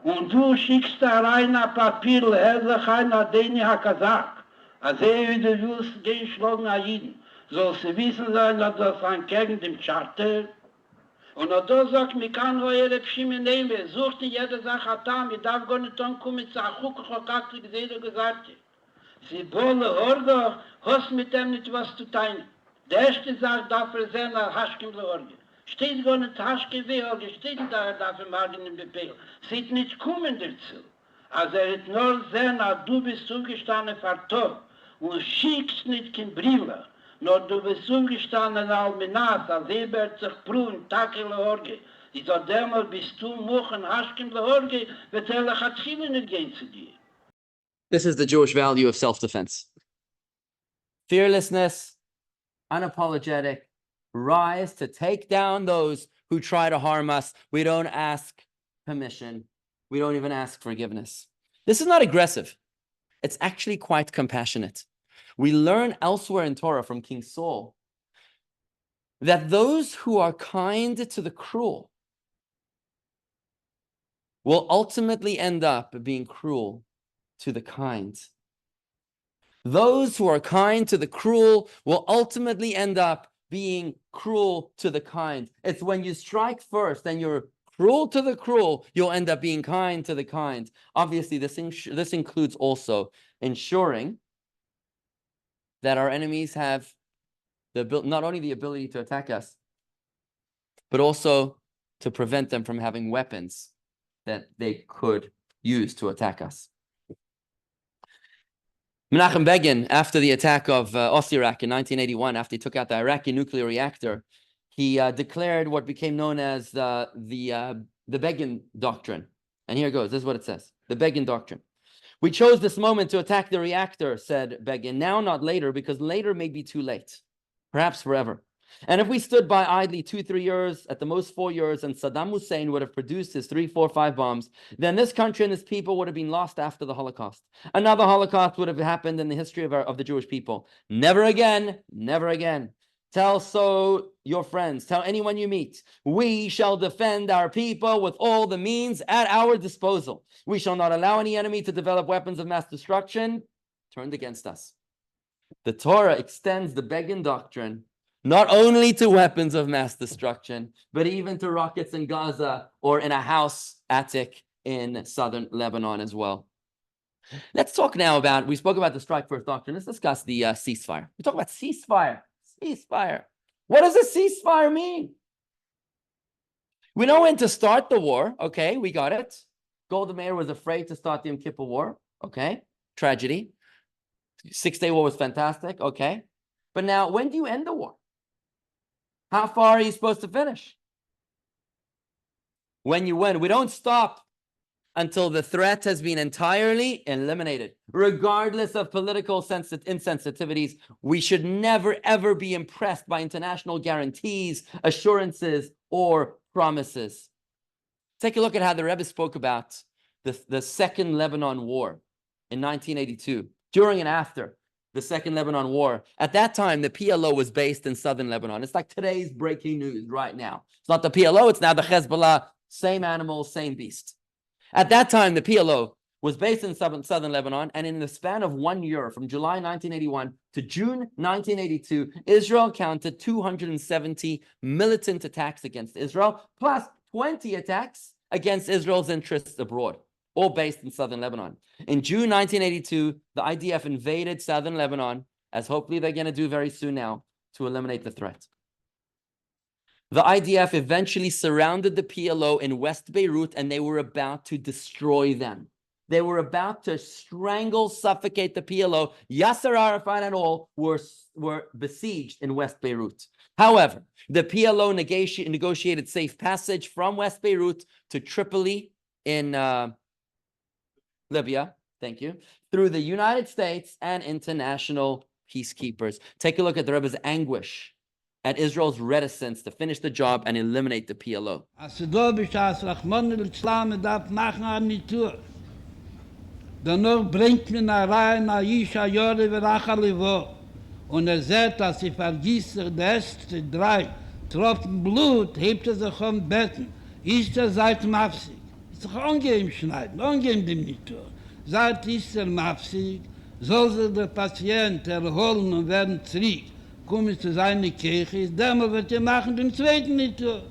Und du schickst da rein ein Papier, sich ein Adeni Hakazak. Als wie du willst, gehen schlagen an jeden. Soll sie wissen sein, dass das ein gegen dem Charter. Und da sagt, mir kann wo ihre Pschime nehmen, sucht in jeder Sache Atam, ich darf gar nicht ankommen, zu Achukachakatri, gesehen gesagt. Sie bolle Orgo, hast mit dem nicht was zu teilen. Der erste sagt, dafür sehen, Haschkim le Orgo. Steht gar nicht Haschkim le Orgo, steht da, dafür machen im Befehl. Sieht nicht kommen dazu. Also hat nur sehen, du bist zugestanden vertot und schickst nicht kein Brille. Nur du bist zugestanden Alminas, als Ebert sich prüfen, Tage le Orgo. Ich sag, demol bist du mochen, Haschkim le Orgo, wird hat viele nicht gehen zu dir. This is the Jewish value of self-defense. Fearlessness, unapologetic, rise to take down those who try to harm us. We don't ask permission. We don't even ask forgiveness. This is not aggressive. It's actually quite compassionate. We learn elsewhere in Torah from King Saul that those who are kind to the cruel will ultimately end up being cruel to the kind. Those who are kind to the cruel will ultimately end up being cruel to the kind. It's when you strike first and you're cruel to the cruel, you'll end up being kind to the kind. Obviously, this includes also ensuring that our enemies have not only the ability to attack us, but also to prevent them from having weapons that they could use to attack us. Menachem Begin, after the attack of Osirak in 1981, after he took out the Iraqi nuclear reactor, he declared what became known as the Begin Doctrine. And here it goes. This is what it says. The Begin Doctrine. We chose this moment to attack the reactor, said Begin. Now, not later, because later may be too late. Perhaps forever. And if we stood by idly 2-3 years, at the most 4 years, and Saddam Hussein would have produced his 3, 4, 5 bombs, then this country and its people would have been lost after the Holocaust. Another Holocaust would have happened in the history of the Jewish people. Never again, never again. Tell so your friends, tell anyone you meet, we shall defend our people with all the means at our disposal. We shall not allow any enemy to develop weapons of mass destruction turned against us. The Torah extends the Begin Doctrine not only to weapons of mass destruction, but even to rockets in Gaza or in a house attic in southern Lebanon as well. Let's talk now about, we spoke about the strike first doctrine. Let's discuss the ceasefire. We talk about ceasefire. Ceasefire. What does a ceasefire mean? We know when to start the war. Okay, we got it. Golda Meir was afraid to start the Yom Kippur War. Okay, tragedy. 6-Day War was fantastic. Okay. But now, when do you end the war? How far are you supposed to finish? When you win. We don't stop until the threat has been entirely eliminated. Regardless of political insensitivities, we should never, ever be impressed by international guarantees, assurances, or promises. Take a look at how the Rebbe spoke about the Second Lebanon War in 1982, during and after the Second Lebanon War. At that time, the PLO was based in southern Lebanon. It's like today's breaking news right now. It's not the PLO, it's now the Hezbollah, same animal, same beast. At that time, the PLO was based in southern Lebanon, and in the span of 1 year, from July 1981 to June 1982, Israel counted 270 militant attacks against Israel, plus 20 attacks against Israel's interests abroad, all based in southern Lebanon. In June 1982, the IDF invaded southern Lebanon, as hopefully they're going to do very soon now, to eliminate the threat. The IDF eventually surrounded the PLO in West Beirut, and they were about to destroy them. They were about to strangle, suffocate the PLO. Yasser Arafat and all were besieged in West Beirut. However, the PLO negotiated safe passage from West Beirut to Tripoli in Libya, thank you, through the United States and international peacekeepers. Take a look at the Rebbe's anguish at Israel's reticence to finish the job and eliminate the PLO. Danach bringt mir nach rein, nach Isha, Jore, Verachalivo. Und sieht, dass sie vergisst sich die erste 3 Tropfen Blut, hebt sich am Betten. Ist seit Mafsig. Ist doch angehend schneiden, angehend dem nicht tun. Seit ist Mafsig, soll sich der Patient erholen und werden zurück. Kommen zu seiner Kirche, dann wird machen den zweiten nicht tun.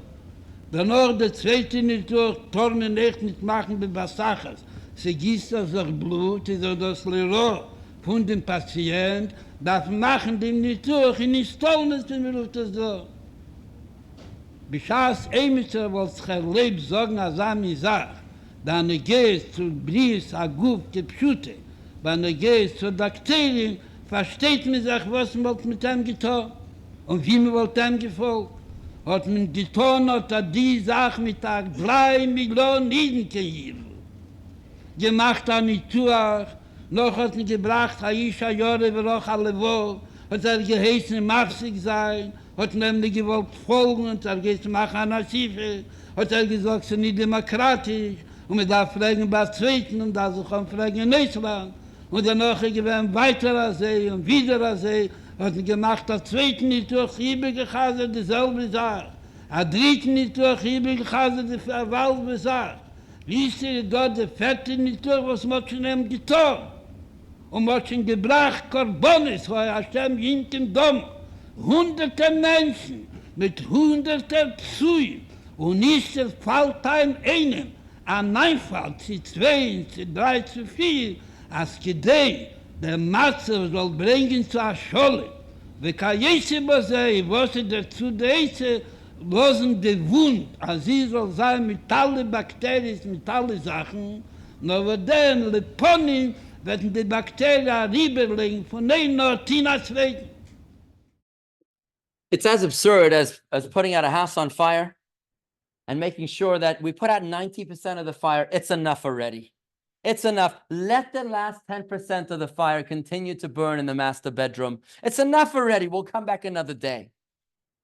Danach der zweite nicht tun, Tornen echt nicht machen, wie was Saches. Sie gießt aus der Blut, ist das Lero von dem Patient, darf machen dem nicht durch, in die Stollen ist, wenn wir das so. Bischass Emitzer wollte sich erlebt, sagen, als Ami sagt, dann geht zu Bries, Aguf, Gepschute, wenn geht zu Bakterien, versteht man sich, was man mit ihm getan und wie man wollte ihm gefolgt. Hat man getan, hat die Sache mit der 3 Millionen Nieden gehirrt. Gemacht an die Tuach, noch hat man gebracht, Haisha, Jore, Veroch, Alevo, hat geheißen, Mafsig sein, hat nämlich gewollt folgen, und geht machen an Asife, hat gesagt, sie sind nicht demokratisch, und man darf fragen bei Zweiten, und da kann fragen in Deutschland, und danach gewesen weiterer See, und wiederer See, hat man gemacht, der Zweiten nicht durch Hiebe gehasert, dieselbe Sache, der Dritten nicht durch Hiebe gehasert, dieselbe Sache. Schließlich dort der Fette nicht durch, was man schon ihm getan. Und man schon gebracht Korbonis, wo Hashem jint im Dom. Hunderte Menschen mit hunderter Psuim. Und nicht es fällt einem an Einfall, zu 2, zu 3, zu 4, als Gedei, der Matze soll bringen zu Aschole. וכייסי בזה, יבוסי דרצו דייסי, losen de Wund, als sie soll sein mit alle Bakterien, mit alle Sachen, nur dann Leponin werden die Bakterien rüberlegen von den Nortinas wegen. It's as absurd as putting out a house on fire and making sure that we put out 90% of the fire. It's enough already. It's enough. Let the last 10% of the fire continue to burn in the master bedroom. It's enough already. We'll come back another day.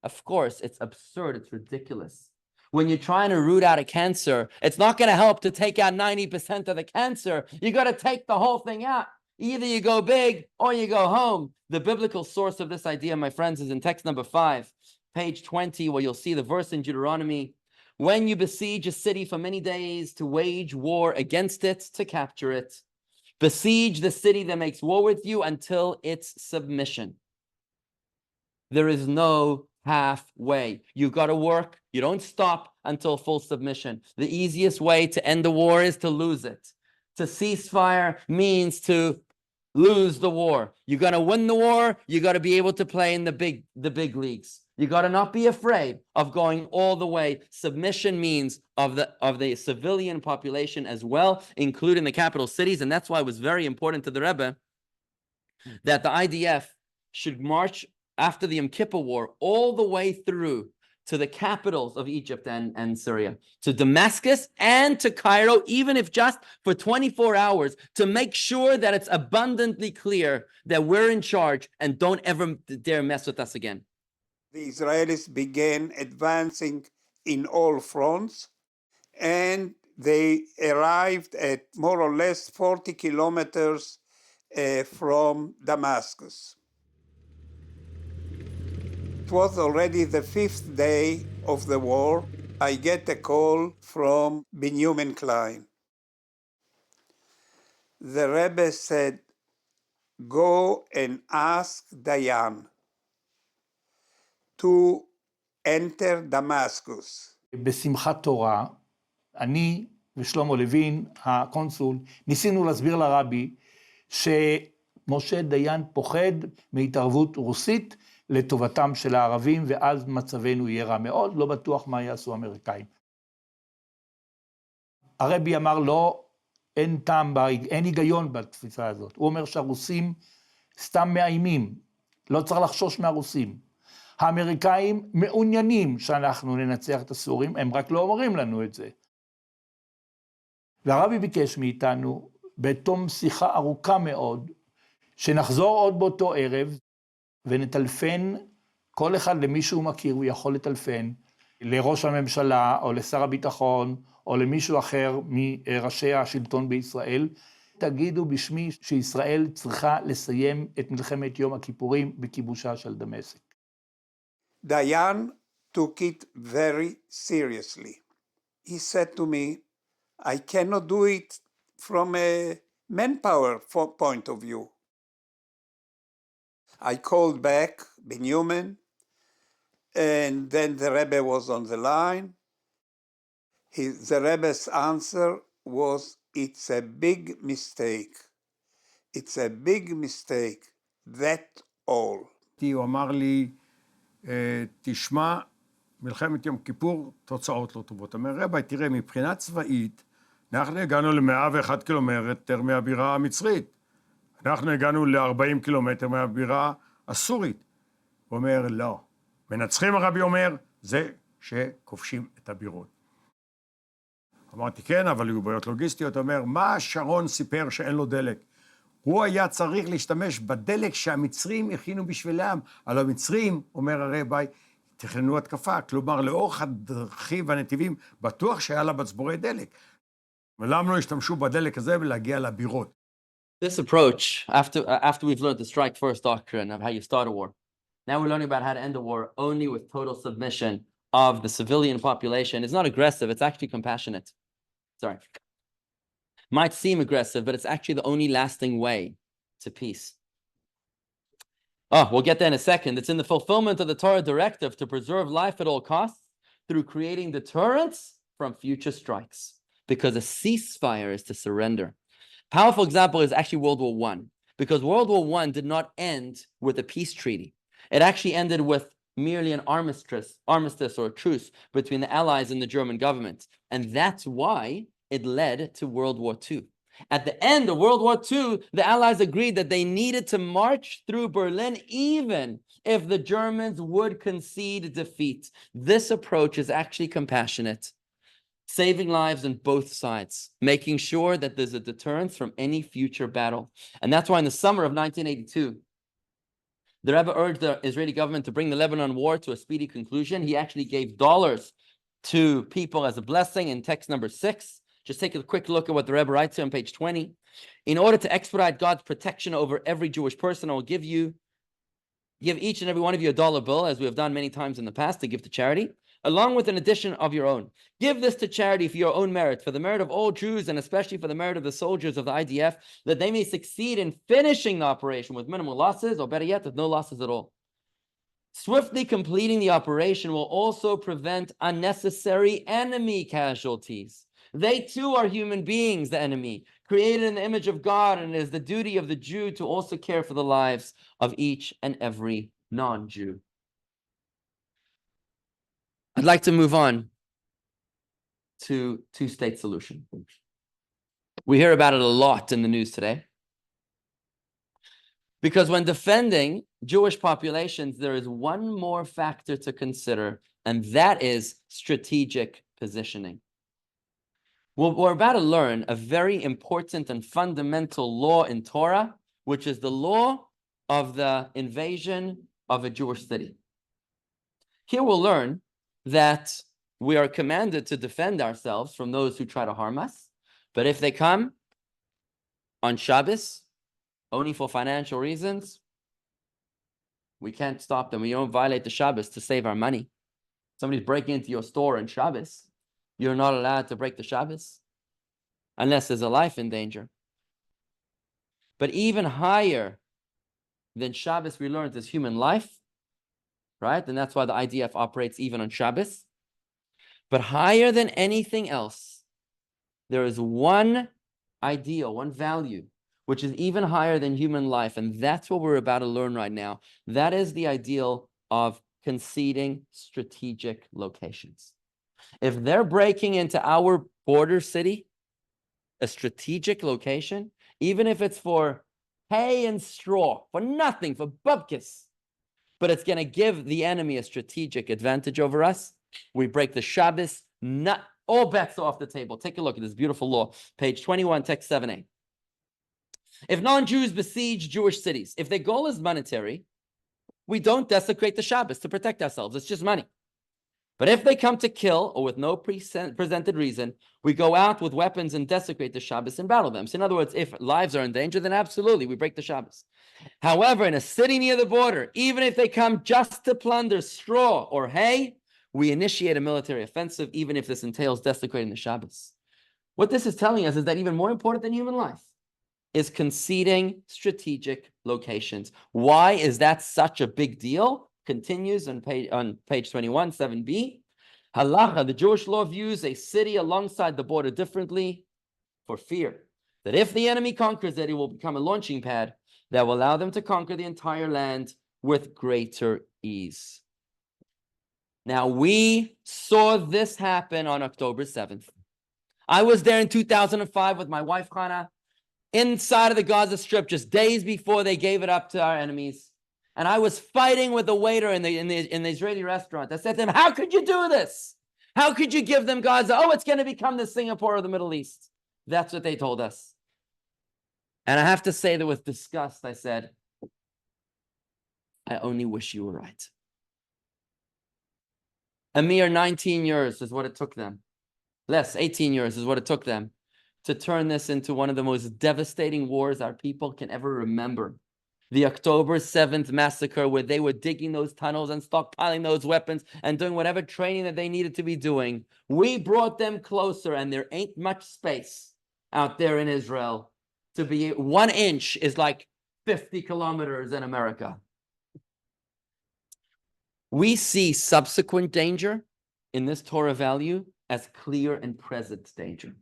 Of course, it's absurd. It's ridiculous. When you're trying to root out a cancer, it's not going to help to take out 90% of the cancer. You got to take the whole thing out. Either you go big or you go home. The biblical source of this idea, my friends, is in text number 5, page 20, where you'll see the verse in Deuteronomy. When you besiege a city for many days to wage war against it, to capture it, besiege the city that makes war with you until its submission. There is no halfway. You got to work. You don't stop until full submission. The easiest way to end the war is to lose it. To ceasefire means to lose the war. You got to win the war. You got to be able to play in the big leagues. You got to not be afraid of going all the way. Submission means of the civilian population as well, including the capital cities. And that's why it was very important to the Rebbe that the IDF should march after the Yom Kippur War all the way through to the capitals of Egypt and Syria, to Damascus and to Cairo, even if just for 24 hours, to make sure that it's abundantly clear that we're in charge and don't ever dare mess with us again. The Israelis began advancing in all fronts, and they arrived at more or less 40 kilometers from Damascus. It was already the 5th day of the war. I get a call from Benjamin Klein. The Rebbe said, go and ask Dayan to enter Damascus. בשמחת תורה, אני ושלמה לוין, הקונסול, ניסינו להסביר לרבי שמשה דיין פוחד מהתערבות רוסית לטובתם של הערבים, ואז מצבנו יהיה רע מאוד, לא בטוח מה יעשו האמריקאים. הרבי אמר לו, אין טעם, אין היגיון בתפיסה הזאת. הוא אומר שהרוסים סתם מאיימים, לא צריך לחשוש מהרוסים. האמריקאים מעוניינים שאנחנו ננצח את הסורים, הם רק לא אומרים לנו את זה. והרבי ביקש מאיתנו, בתום שיחה ארוכה מאוד, שנחזור עוד באותו ערב, ונטלפן כל אחד למי שהוא מכיר, הוא יכול לטלפן, לראש הממשלה, או לשר הביטחון, או למישהו אחר מראשי השלטון בישראל, תגידו בשמי שישראל צריכה לסיים את מלחמת יום הכיפורים בכיבושה של דמשק. Dayan took it very seriously. He said to me, I cannot do it from a manpower point of view. I called back Benjamin, and then the Rebbe was on the line. The Rebbe's answer was, it's a big mistake. It's a big mistake, that all. הוא אמר לי, תשמע, מלחמת יום כיפור, תוצאות לא טובות. אומר, רבי, תראה, מבחינה צבאית, אנחנו הגענו ל-101 קילומטר מהבירה המצרית. אנחנו הגענו ל-40 קילומטר מהבירה הסורית. הוא אומר, לא. מנצחים, הרבי אומר, זה שכובשים את הבירות. אמרתי, כן, אבל היו בעיות לוגיסטיות. הוא אומר, מה שרון סיפר שאין לו דלק? הוא היה צריך להשתמש בדלק שהמצרים הכינו בשבילם. על המצרים, אומר הרבי, תכננו התקפה. כלומר, לאורך הדרכים והנתיבים, בטוח שהיה לה מצבורי דלק. ולמה לא השתמשו בדלק הזה ולהגיע לבירות? This approach, after we've learned the strike first doctrine of how you start a war, now we're learning about how to end a war only with total submission of the civilian population. It's not aggressive, it's actually compassionate. It's sorry, might seem aggressive, but it's actually the only lasting way to peace. Oh, we'll get there in a second. It's in the fulfillment of the Torah directive to preserve life at all costs through creating deterrence from future strikes, because a ceasefire is to surrender. Powerful example is actually World War I, because World War I did not end with a peace treaty. It actually ended with merely an armistice or a truce between the Allies and the German government. And that's why it led to World War II. At the end of World War II, the Allies agreed that they needed to march through Berlin even if the Germans would concede defeat. This approach is actually compassionate, saving lives on both sides, making sure that there's a deterrence from any future battle. And that's why in the summer of 1982, the Rebbe urged the Israeli government to bring the Lebanon war to a speedy conclusion. He actually gave dollars to people as a blessing in text number 6. Just take a quick look at what the Rebbe writes here on page 20. In order to expedite God's protection over every Jewish person, I will give each and every one of you a dollar bill, as we have done many times in the past, to give to charity, along with an addition of your own. Give this to charity for your own merit, for the merit of all Jews, and especially for the merit of the soldiers of the IDF, that they may succeed in finishing the operation with minimal losses, or better yet, with no losses at all. Swiftly completing the operation will also prevent unnecessary enemy casualties. They too are human beings, the enemy, created in the image of God, and it is the duty of the Jew to also care for the lives of each and every non-Jew. I'd like to move on to two-state solution. We hear about it a lot in the news today. Because when defending Jewish populations, there is one more factor to consider, and that is strategic positioning. Well, we're about to learn a very important and fundamental law in Torah, which is the law of the invasion of a Jewish city. Here we'll learn that we are commanded to defend ourselves from those who try to harm us, but if they come on Shabbos, only for financial reasons, we can't stop them. We don't violate the Shabbos to save our money. Somebody's breaking into your store on Shabbos, you're not allowed to break the Shabbos unless there's a life in danger. But even higher than Shabbos, we learned, is human life, right? And that's why the IDF operates even on Shabbos. But higher than anything else, there is one ideal, one value, which is even higher than human life. And that's what we're about to learn right now. That is the ideal of conceding strategic locations. If they're breaking into our border city, a strategic location, even if it's for hay and straw, for nothing, for bubkis, but it's going to give the enemy a strategic advantage over us, we break the Shabbos, not all bets are off the table. Take a look at this beautiful law, page 21, text 7a. If non-Jews besiege Jewish cities, if their goal is monetary, we don't desecrate the Shabbos to protect ourselves. It's just money. But if they come to kill, or with no presented reason, we go out with weapons and desecrate the Shabbos and battle them. So in other words, if lives are in danger, then absolutely, we break the Shabbos. However, in a city near the border, even if they come just to plunder straw or hay, we initiate a military offensive, even if this entails desecrating the Shabbos. What this is telling us is that even more important than human life is conceding strategic locations. Why is that such a big deal? Continues on page 21, 7b. Halacha, the Jewish law views a city alongside the border differently for fear that if the enemy conquers it, it will become a launching pad that will allow them to conquer the entire land with greater ease. Now, we saw this happen on October 7th. I was there in 2005 with my wife, Hannah, inside of the Gaza Strip, just days before they gave it up to our enemies. And I was fighting with the waiter in the Israeli restaurant. I said to him, how could you do this? How could you give them Gaza? Oh, it's going to become the Singapore of the Middle East. That's what they told us. And I have to say that with disgust, I said, I only wish you were right. A mere 19 years is what it took them. Less, 18 years is what it took them to turn this into one of the most devastating wars our people can ever remember. the October 7th massacre, where they were digging those tunnels and stockpiling those weapons and doing whatever training that they needed to be doing. We brought them closer, and there ain't much space out there in Israel to be. 1 inch is like 50 kilometers in America. We see subsequent danger in this Torah value as clear and present danger.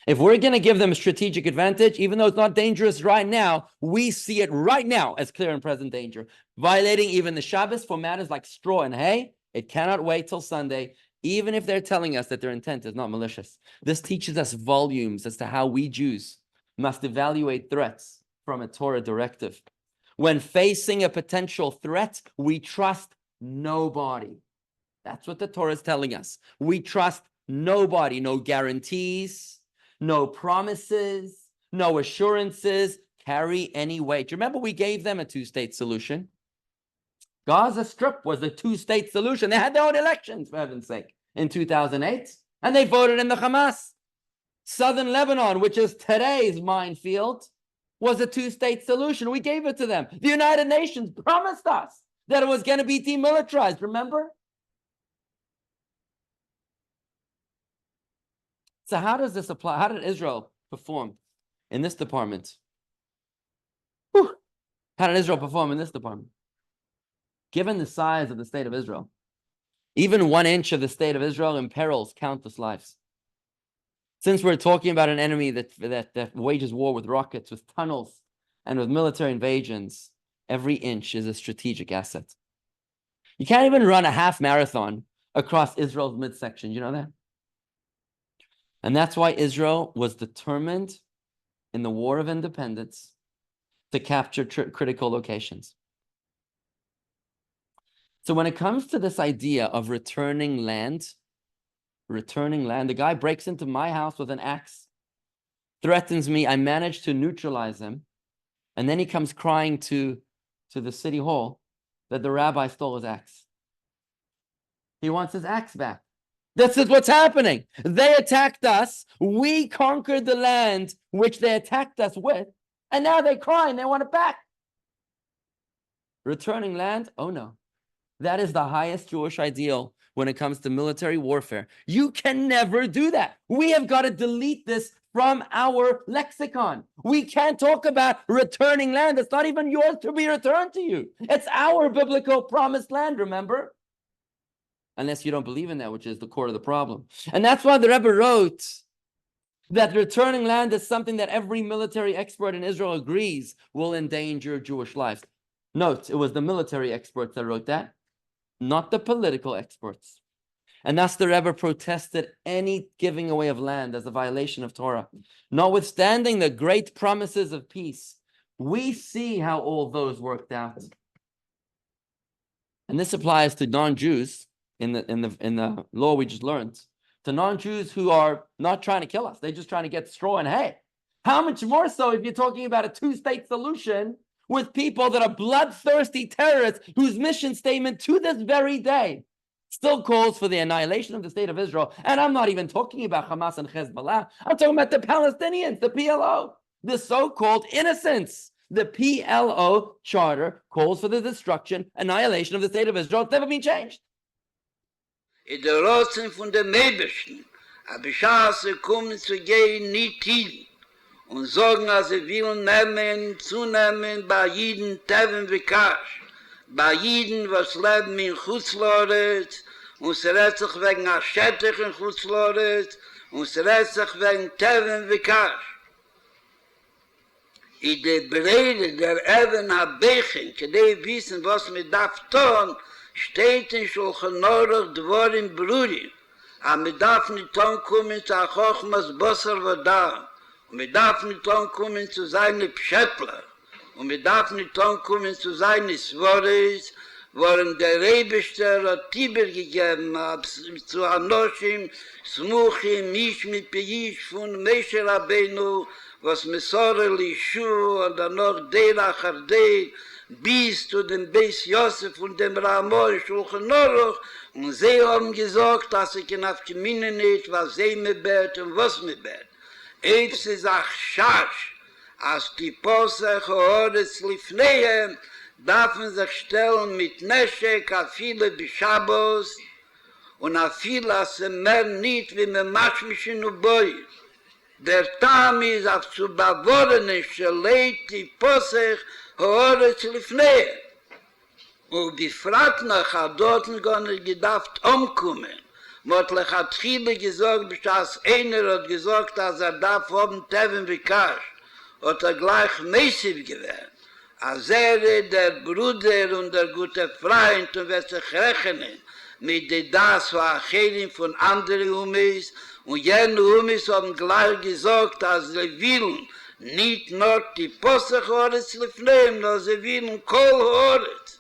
If we're going to give them a strategic advantage, even though it's not dangerous right now, we see it right now as clear and present danger. Violating even the Shabbos for matters like straw and hay, it cannot wait till Sunday, even if they're telling us that their intent is not malicious. This teaches us volumes as to how we Jews must evaluate threats from a Torah directive. When facing a potential threat, we trust nobody. That's what the Torah is telling us. We trust nobody, no guarantees, no promises, no assurances carry any weight. Remember, we gave them a two-state solution. Gaza Strip was a two-state solution. They had their own elections, for heaven's sake, in 2008, and they voted in the Hamas. Southern Lebanon, which is today's minefield, was a two-state solution. We gave it to them. The United Nations promised us that it was going to be demilitarized, remember? So how does this apply? How did Israel perform in this department? Whew. How did Israel perform in this department? Given the size of the state of Israel, even 1 inch of the state of Israel imperils countless lives. Since we're talking about an enemy that wages war with rockets, with tunnels, and with military invasions, every inch is a strategic asset. You can't even run a half marathon across Israel's midsection. You know that? And that's why Israel was determined in the War of Independence to capture critical locations. So when it comes to this idea of returning land, the guy breaks into my house with an axe, threatens me, I manage to neutralize him, and then he comes crying to the city hall that the rabbi stole his axe. He wants his axe back. This is what's happening. They attacked us. We conquered the land which they attacked us with. And now they're crying. They want it back. Returning land? Oh, no. That is the highest Jewish ideal when it comes to military warfare. You can never do that. We have got to delete this from our lexicon. We can't talk about returning land. It's not even yours to be returned to you. It's our biblical promised land, remember? Unless you don't believe in that, which is the core of the problem. And that's why the Rebbe wrote that returning land is something that every military expert in Israel agrees will endanger Jewish lives. Note, it was the military experts that wrote that, not the political experts. And thus the Rebbe protested any giving away of land as a violation of Torah. Notwithstanding the great promises of peace, we see how all those worked out. And this applies to non-Jews in the law we just learned, to non-Jews who are not trying to kill us. They're just trying to get straw and hay. How much more so if you're talking about a two-state solution with people that are bloodthirsty terrorists whose mission statement to this very day still calls for the annihilation of the state of Israel. And I'm not even talking about Hamas and Hezbollah. I'm talking about the Palestinians, the PLO, the so-called innocents. The PLO charter calls for the destruction, annihilation of the state of Israel. It's never been changed. In der Rotzen von der Meibischen, aber Schaße kommen zu gehen nicht hin und sagen, als sie will nehmen, zunehmen bei jedem Teven wie Kasch, bei jedem, was leben in Chutzloretz, und sie rät sich wegen Aschettig in Chutzloretz, und sie rät sich wegen Teven wie Kasch. In der Breite der Eben Habechen, die wissen, was man darf tun, steht in Schulchan Aruch Dvorim Brurim. Aber man darf nicht ankommen zu Chochmas Bosser Vadam. Und man darf nicht ankommen zu seinen Pschäppler. Und man darf nicht ankommen zu seinen Svoris, worin der Rebester hat Tiber gegeben hat, zu Anoshim, Smuchim, Mish mit Peish von Meshe Rabbeinu, was Mesore Lishu und dann noch Dera Chardei, bis zu dem Beis Yosef und dem Ramor Shulchan Aruch, und sie haben gesagt, dass ich in Afkemine nicht, was sie mir bett und was mir bett. Eibs ist auch Schasch, als die Posach Horetz Lifnehem darf man sich stellen mit Neschek, a viele Bishabos, und a viele, als mehr nicht, wie man Maschmischen und Boi. Der Tam ist auf zu bewohrnen, scheleit die Posach Horetz Lifnehem. Und gefragt noch, hat dort gar nicht gedacht, umkommen. Man hat viele gesagt, bis einer hat gesagt, dass darf haben Teven wie Kasch. Hat gleich mäßig gewesen. Als der Bruder und der gute Freund und wird sich rechnen mit das war Acherim von anderen Umis und jene Umis haben gleich gesagt, dass sie willen nicht nur die Posach Horetz lifneim, sondern sie willen Kol Horetz.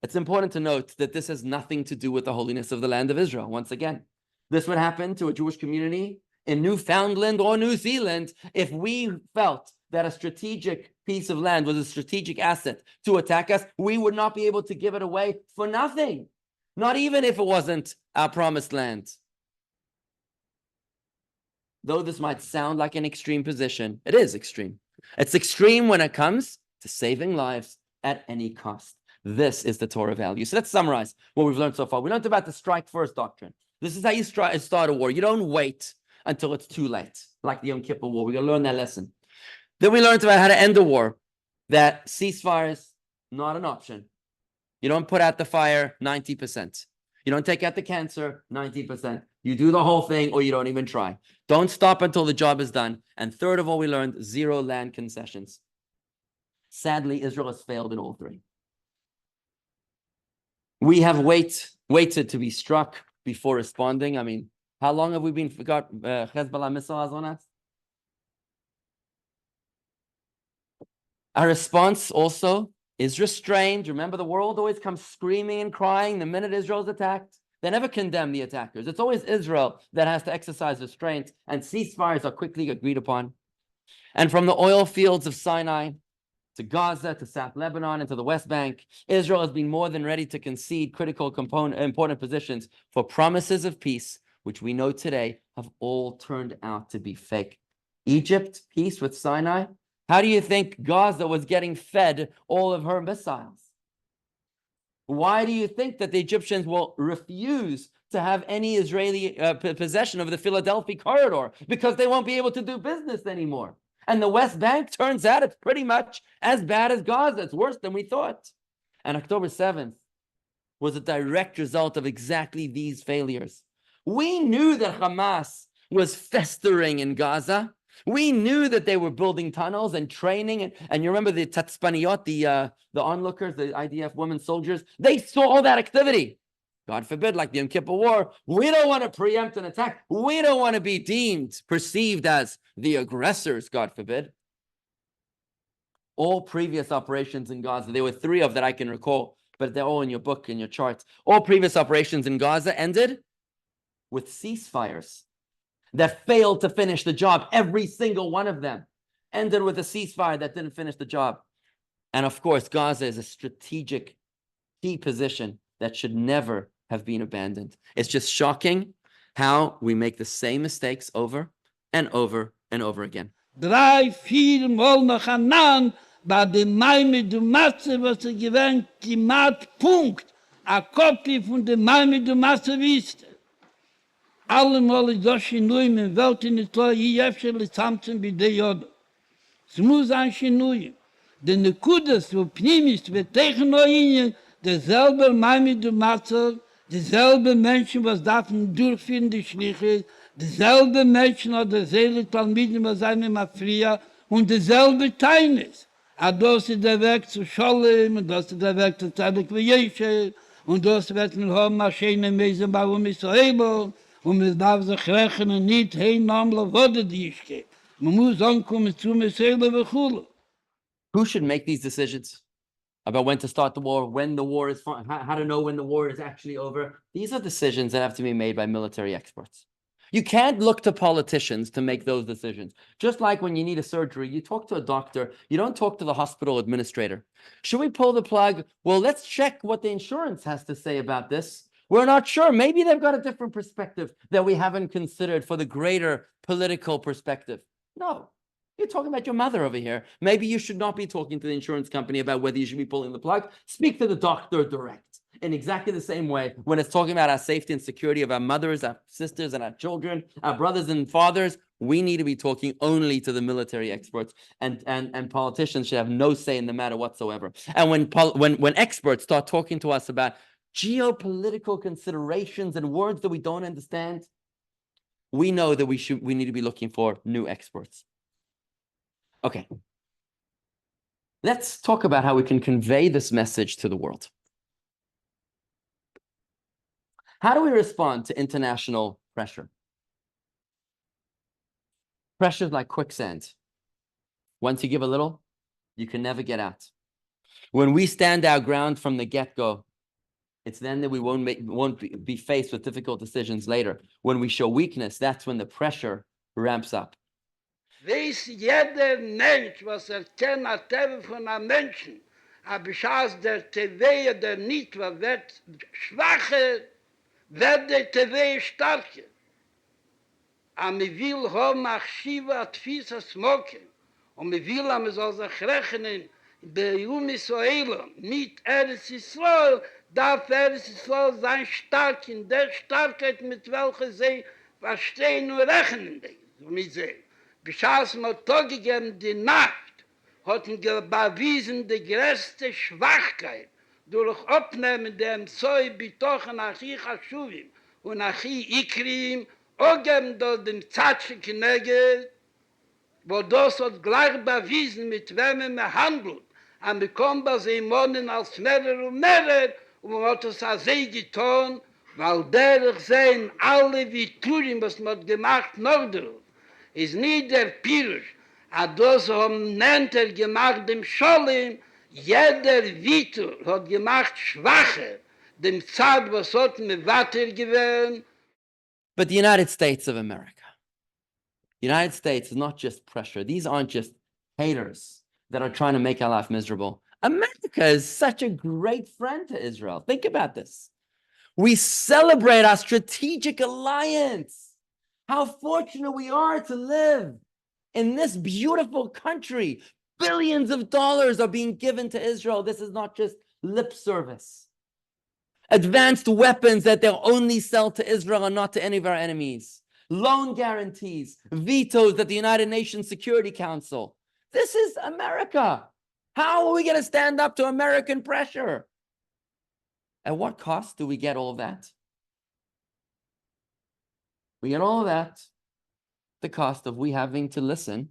It's important to note that this has nothing to do with the holiness of the land of Israel. Once again, this would happen to a Jewish community in Newfoundland or New Zealand if we felt that a strategic piece of land was a strategic asset to attack us. We would not be able to give it away for nothing, not even if it wasn't our promised land. Though this might sound like an extreme position, it is extreme. It's extreme when it comes to saving lives at any cost. This is the Torah value. So let's summarize what we've learned so far. We learned about the strike first doctrine. This is how you start a war. You don't wait until it's too late, like the Yom Kippur War. We're going to learn that lesson. Then we learned about how to end a war, that ceasefire is not an option. You don't put out the fire 90%. You don't take out the cancer 90%. You do the whole thing or you don't even try. Don't stop until the job is done. And third of all, we learned zero land concessions. Sadly, Israel has failed in all three. We have waited to be struck before responding. I mean, how long have we got Hezbollah missiles on us? Our response also is restrained. Remember, the world always comes screaming and crying the minute Israel is attacked. They never condemn the attackers. It's always Israel that has to exercise restraint, and ceasefires are quickly agreed upon. And from the oil fields of Sinai to Gaza, to South Lebanon, and to the West Bank, Israel has been more than ready to concede critical important positions for promises of peace, which we know today have all turned out to be fake. Egypt, peace with Sinai. How do you think Gaza was getting fed all of her missiles? Why do you think that the Egyptians will refuse to have any Israeli possession of the Philadelphia corridor? Because they won't be able to do business anymore. And the West Bank, turns out it's pretty much as bad as Gaza. It's worse than we thought. And October 7th was a direct result of exactly these failures. We knew that Hamas was festering in Gaza. We knew that they were building tunnels and training. And you remember the Tatzpaniyot, the onlookers, the IDF women soldiers, they saw all that activity. God forbid, like the Yom Kippur War, we don't want to preempt an attack. We don't want to be perceived as the aggressors, God forbid. All previous operations in Gaza, there were 3 of that I can recall, but they're all in your book, in your charts. All previous operations in Gaza ended with ceasefires that failed to finish the job. Every single one of them ended with a ceasefire that didn't finish the job. And of course, Gaza is a strategic key position that should never have been abandoned. It's just shocking how we make the same mistakes over and over and over again. 3-4 Mal nacheinander bei dem Maimid und Matze, was gewinnt, Kimat Punkt, a Kopie von dem Maimid und Matze wisst. Allemal ist das Schinui, in der Welt in der Tor, hier öfter zusammen bei der Jode. Es muss ein Schinui. Denn der Kudas, wo Pnimis, wird Technologien, derselbe Maimid und Matze, derselbe Menschen, was darf durchführen, die Schliche, derselbe Menschen hat der Seele, Talmiden, was einem Afria, und derselbe Teines. Das ist der Weg zu Scholem, und das ist der Weg zu Tzaddik V'Yeshe, und das wird man haben, Maschine, Mesen, Baum, Israel, und man darf sich rechnen, nicht, hey, Namla, wurde die ich gehe. Man muss ankommen zu Israel, V'Chulu. Who should make these decisions about when to start the war, when the war is, how to know when the war is actually over? These are decisions that have to be made by military experts. You can't look to politicians to make those decisions. Just like when you need a surgery, you talk to a doctor, you don't talk to the hospital administrator. Should we pull the plug? Well, let's check what the insurance has to say about this. We're not sure. Maybe they've got a different perspective that we haven't considered for the greater political perspective. No, You're talking about your mother over here. Maybe you should not be talking to the insurance company about whether you should be pulling the plug. Speak to the doctor direct. In exactly the same way, when it's talking about our safety and security of our mothers, our sisters, and our children, our brothers and fathers, we need to be talking only to the military experts, and politicians should have no say in the matter whatsoever. And when experts start talking to us about geopolitical considerations and words that we don't understand, we know that we need to be looking for new experts. Okay. Let's talk about how we can convey this message to the world. How do we respond to international pressure? Pressure is like quicksand. Once you give a little, you can never get out. When we stand our ground from the get-go, it's then that we won't be faced with difficult decisions later. When we show weakness, that's when the pressure ramps up. Weiß jeder Mensch, was kennt, a Tewe von einem Menschen, aber schaß der Tewe, der nicht wird schwacher, wird der Tewe starker. Aber wir will haben nach Shiva Tfisa Smoken, und wir will, aber soll sich rechnen, bei Israel, mit Eretz Yisrael, darf Eretz Yisrael sein stark, in der Starkheit, mit welcher sie verstehen und rechnen, so mit sie. Beschaß mir Tag gegeben, die Nacht, hat ihn bewiesen, die größte Schwachkeit, durch Abnehmen dem Zoi betochen Achi Chashuvim und Achi Ikrim, auch geben dort dem Zatsche Knegel, wo das hat gleich bewiesen, mit wem er handelt, und bekommt bei Simonen als Mehrer und man hat es auch sehr getan, weil der sehen alle Viturin, was man gemacht noch drauf. Ist nicht der Pirush, aber das nennt gemacht dem Scholem, jeder Vitur hat gemacht schwacher, dem Zad, was hat mit Watter gewählt. But the United States of America, the United States is not just pressure. These aren't just haters that are trying to make our life miserable. America is such a great friend to Israel. Think about this. We celebrate our strategic alliance. How fortunate we are to live in this beautiful country. Billions of dollars are being given to Israel. This is not just lip service. Advanced weapons that they'll only sell to Israel and not to any of our enemies. Loan guarantees, vetoes at the United Nations Security Council. This is America. How are we going to stand up to American pressure? At what cost do we get all of that? We get all of that, the cost of we having to listen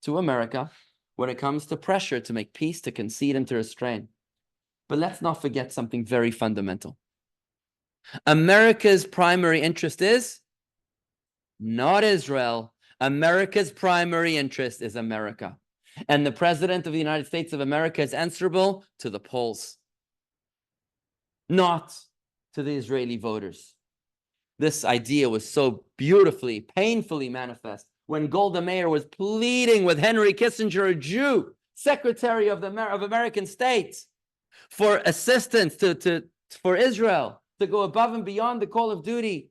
to America when it comes to pressure to make peace, to concede, and to restrain. But let's not forget something very fundamental. America's primary interest is not Israel. America's primary interest is America. And the President of the United States of America is answerable to the polls, not to the Israeli voters. This idea was so beautifully, painfully manifest when Golda Meir was pleading with Henry Kissinger, a Jew, Secretary of American States, for assistance for Israel, to go above and beyond the call of duty,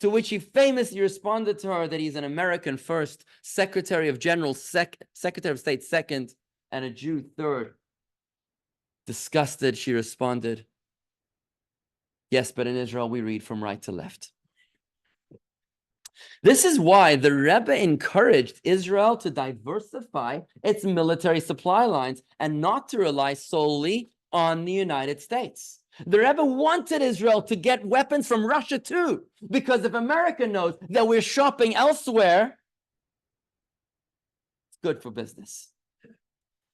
to which he famously responded to her that he's an American first, Secretary of State second, and a Jew third. Disgusted, she responded, yes, but in Israel, we read from right to left. This is why the Rebbe encouraged Israel to diversify its military supply lines and not to rely solely on the United States. The Rebbe wanted Israel to get weapons from Russia too, because if America knows that we're shopping elsewhere, it's good for business.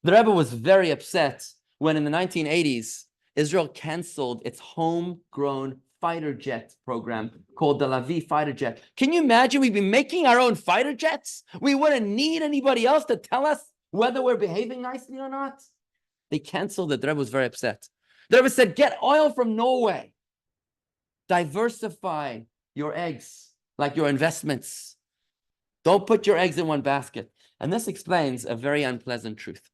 The Rebbe was very upset when in the 1980s, Israel canceled its homegrown fighter jet program called the Lavi fighter jet. Can you imagine we'd be making our own fighter jets? We wouldn't need anybody else to tell us whether we're behaving nicely or not. They canceled it. The Rebbe was very upset. The Rebbe said, get oil from Norway. Diversify your eggs, like your investments. Don't put your eggs in one basket. And this explains a very unpleasant truth.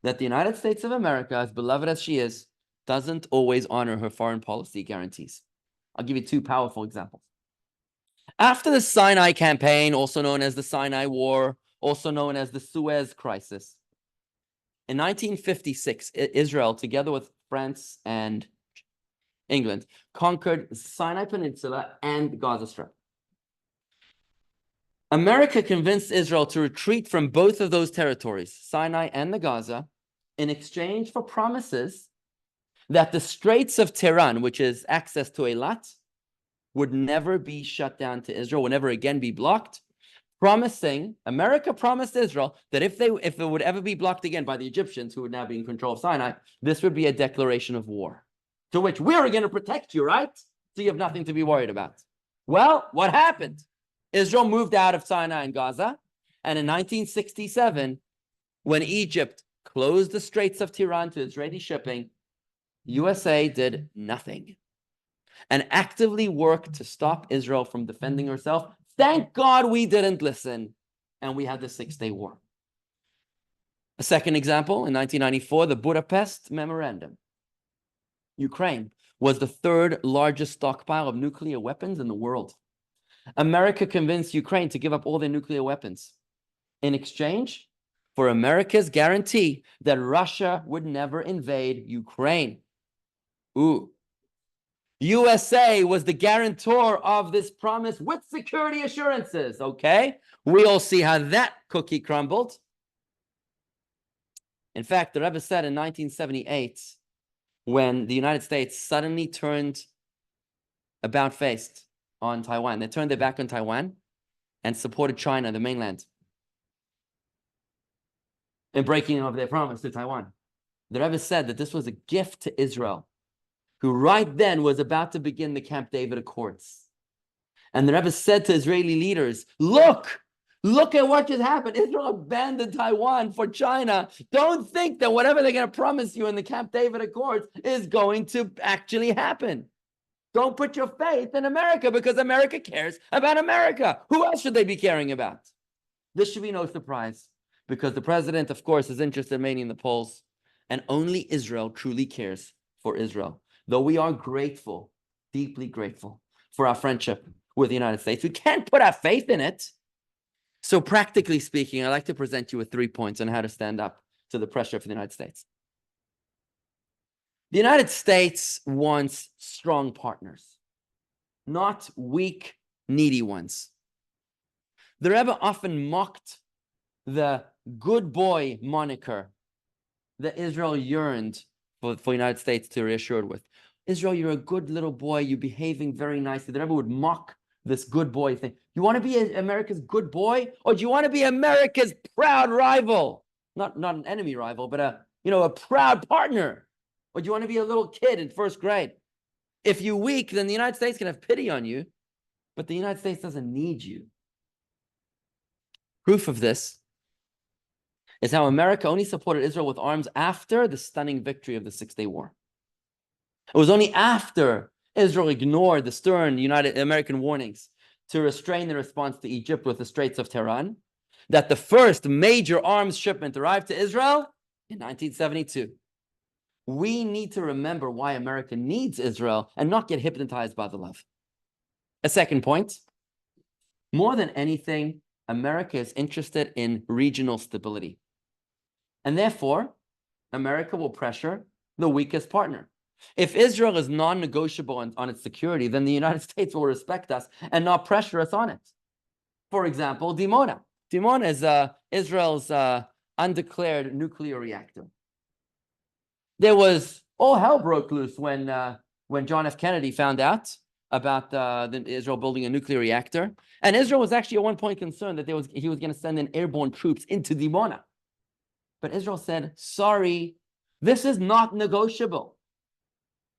That the United States of America, as beloved as she is, doesn't always honor her foreign policy guarantees. I'll give you two powerful examples. After the Sinai campaign, also known as the Sinai War, also known as the Suez Crisis, in 1956, Israel, together with France and England, conquered the Sinai Peninsula and the Gaza Strip. America convinced Israel to retreat from both of those territories, Sinai and the Gaza, in exchange for promises that the Straits of Tiran, which is access to Eilat, would never be shut down to Israel, would never again be blocked. America promised Israel that if it would ever be blocked again by the Egyptians, who would now be in control of Sinai, this would be a declaration of war, to which we're going to protect you, right? So you have nothing to be worried about. Well, what happened? Israel moved out of Sinai and Gaza, and in 1967, when Egypt closed the Straits of Tiran to Israeli shipping, USA did nothing and actively worked to stop Israel from defending herself. Thank God we didn't listen, and we had the Six-Day War. A second example, in 1994, the Budapest Memorandum. Ukraine was the third largest stockpile of nuclear weapons in the world. America convinced Ukraine to give up all their nuclear weapons in exchange for America's guarantee that Russia would never invade Ukraine. USA was the guarantor of this promise with security assurances, okay? We all see how that cookie crumbled. In fact, the Rebbe said in 1978, when the United States suddenly turned about-faced on Taiwan, they turned their back on Taiwan and supported China, the mainland, in breaking of their promise to Taiwan. The Rebbe said that this was a gift to Israel, who right then was about to begin the Camp David Accords. And the Rebbe said to Israeli leaders, look at what just happened. Israel abandoned Taiwan for China. Don't think that whatever they're going to promise you in the Camp David Accords is going to actually happen. Don't put your faith in America, because America cares about America. Who else should they be caring about? This should be no surprise, because the president, of course, is interested mainly in the polls, and only Israel truly cares for Israel. Though we are grateful, deeply grateful for our friendship with the United States, we can't put our faith in it. So practically speaking, I'd like to present you with 3 points on how to stand up to the pressure for the United States. The United States wants strong partners, not weak, needy ones. The Rebbe often mocked the good boy moniker that Israel yearned for the United States to be reassured with. Israel, you're a good little boy, you're behaving very nicely. The Rebbe would mock this good boy thing. You want to be America's good boy, or do you want to be America's proud rival? Not an enemy rival, but a proud partner. Or do you want to be a little kid in first grade? If you're weak, then the United States can have pity on you, but the United States doesn't need you. Proof of this is how America only supported Israel with arms after the stunning victory of the Six-Day War. It was only after Israel ignored the stern American warnings to restrain the response to Egypt with the Straits of Tiran that the first major arms shipment arrived to Israel in 1972. We need to remember why America needs Israel and not get hypnotized by the love. A second point, more than anything, America is interested in regional stability. And therefore, America will pressure the weakest partner. If Israel is non-negotiable on its security, then the United States will respect us and not pressure us on it. For example, Dimona. Dimona is Israel's undeclared nuclear reactor. There was all hell broke loose when John F. Kennedy found out about Israel building a nuclear reactor, and Israel was actually at one point concerned that he was going to send in airborne troops into Dimona. But Israel said, "Sorry, this is not negotiable.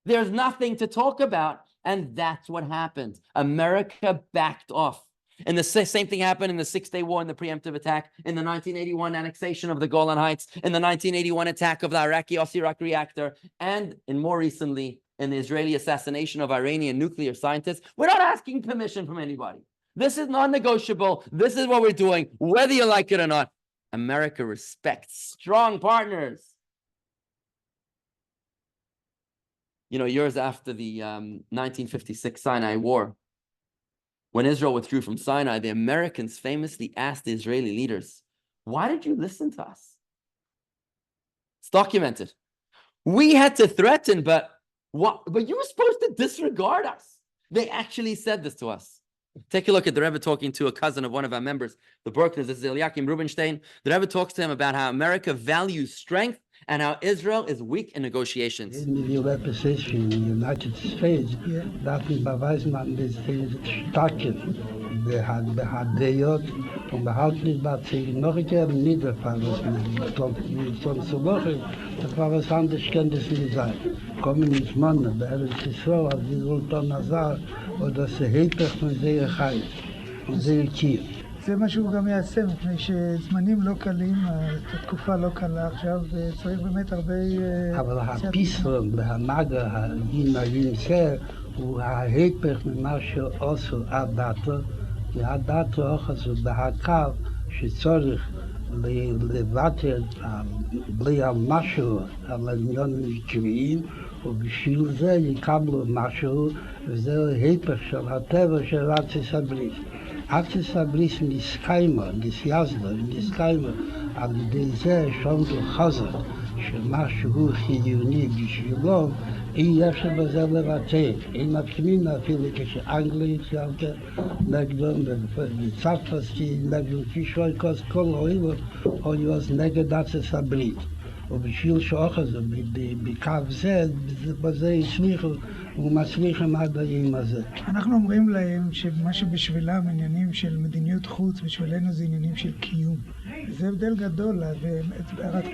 There's nothing to talk about," and that's what happened. America backed off. And the same thing happened in the Six-Day War and the preemptive attack, in the 1981 annexation of the Golan Heights, in the 1981 attack of the Iraqi Osirak reactor, and more recently, in the Israeli assassination of Iranian nuclear scientists. We're not asking permission from anybody. This is non-negotiable. This is what we're doing, whether you like it or not. America respects strong partners. Years after the 1956 Sinai War, When Israel withdrew from Sinai, the Americans famously asked the Israeli leaders, "Why did you listen to us?" It's documented. We had to threaten, but you were supposed to disregard us. They actually said this to us. Take a look at the Rebbe talking to a cousin of one of our members, the Berkners. This is Eliakim Rubinstein. The Rebbe talks to him about how America values strength and how Israel is weak in negotiations. In the United States, that beweisen man das starke Behadeyot und behalten nicht bei sich noch ein Niederfall, von zur Woche, das war was anderes, kann das nicht sein. Kommen ins Mann, aber es ist so, als die Sultan Nazar, oder das Heipach von sehr Chai, von sehr Kiel. זה מה שהוא גם יעשה, מפני שזמנים לא קלים, התקופה לא קלה עכשיו, וצריך באמת הרבה... אבל הפיסרון והנגה, הגינאים זה, הוא ההיפך ממה שעשו הדאטו, והדאטו אוחזו בהקו שצריך לבטל בלי על משהו, על עניונים קבועים, ובשביל זה יקבלו משהו, וזה ההיפך של הטבע של ארצות הברית. Anti-Zionism נסקיימה, נסייזדה, נסקיימה, על ידי זה שעומדו חזק, שמשהו חיוני בשבילו, אי אפשר בזה לבטא. הם מסכימים אפילו כשאנגליה התחילה נגדו, וצרפתי נגדו, כשכל האויב היו אז נגד ארצות הברית. ובשביל שאוחזו בקו זה, בזה הצליחו ומצליחים עד היום הזה. אנחנו אומרים להם שמה שבשבילם עניינים של מדיניות חוץ, בשבילנו זה עניינים של קיום. זה הבדל גדול, ורק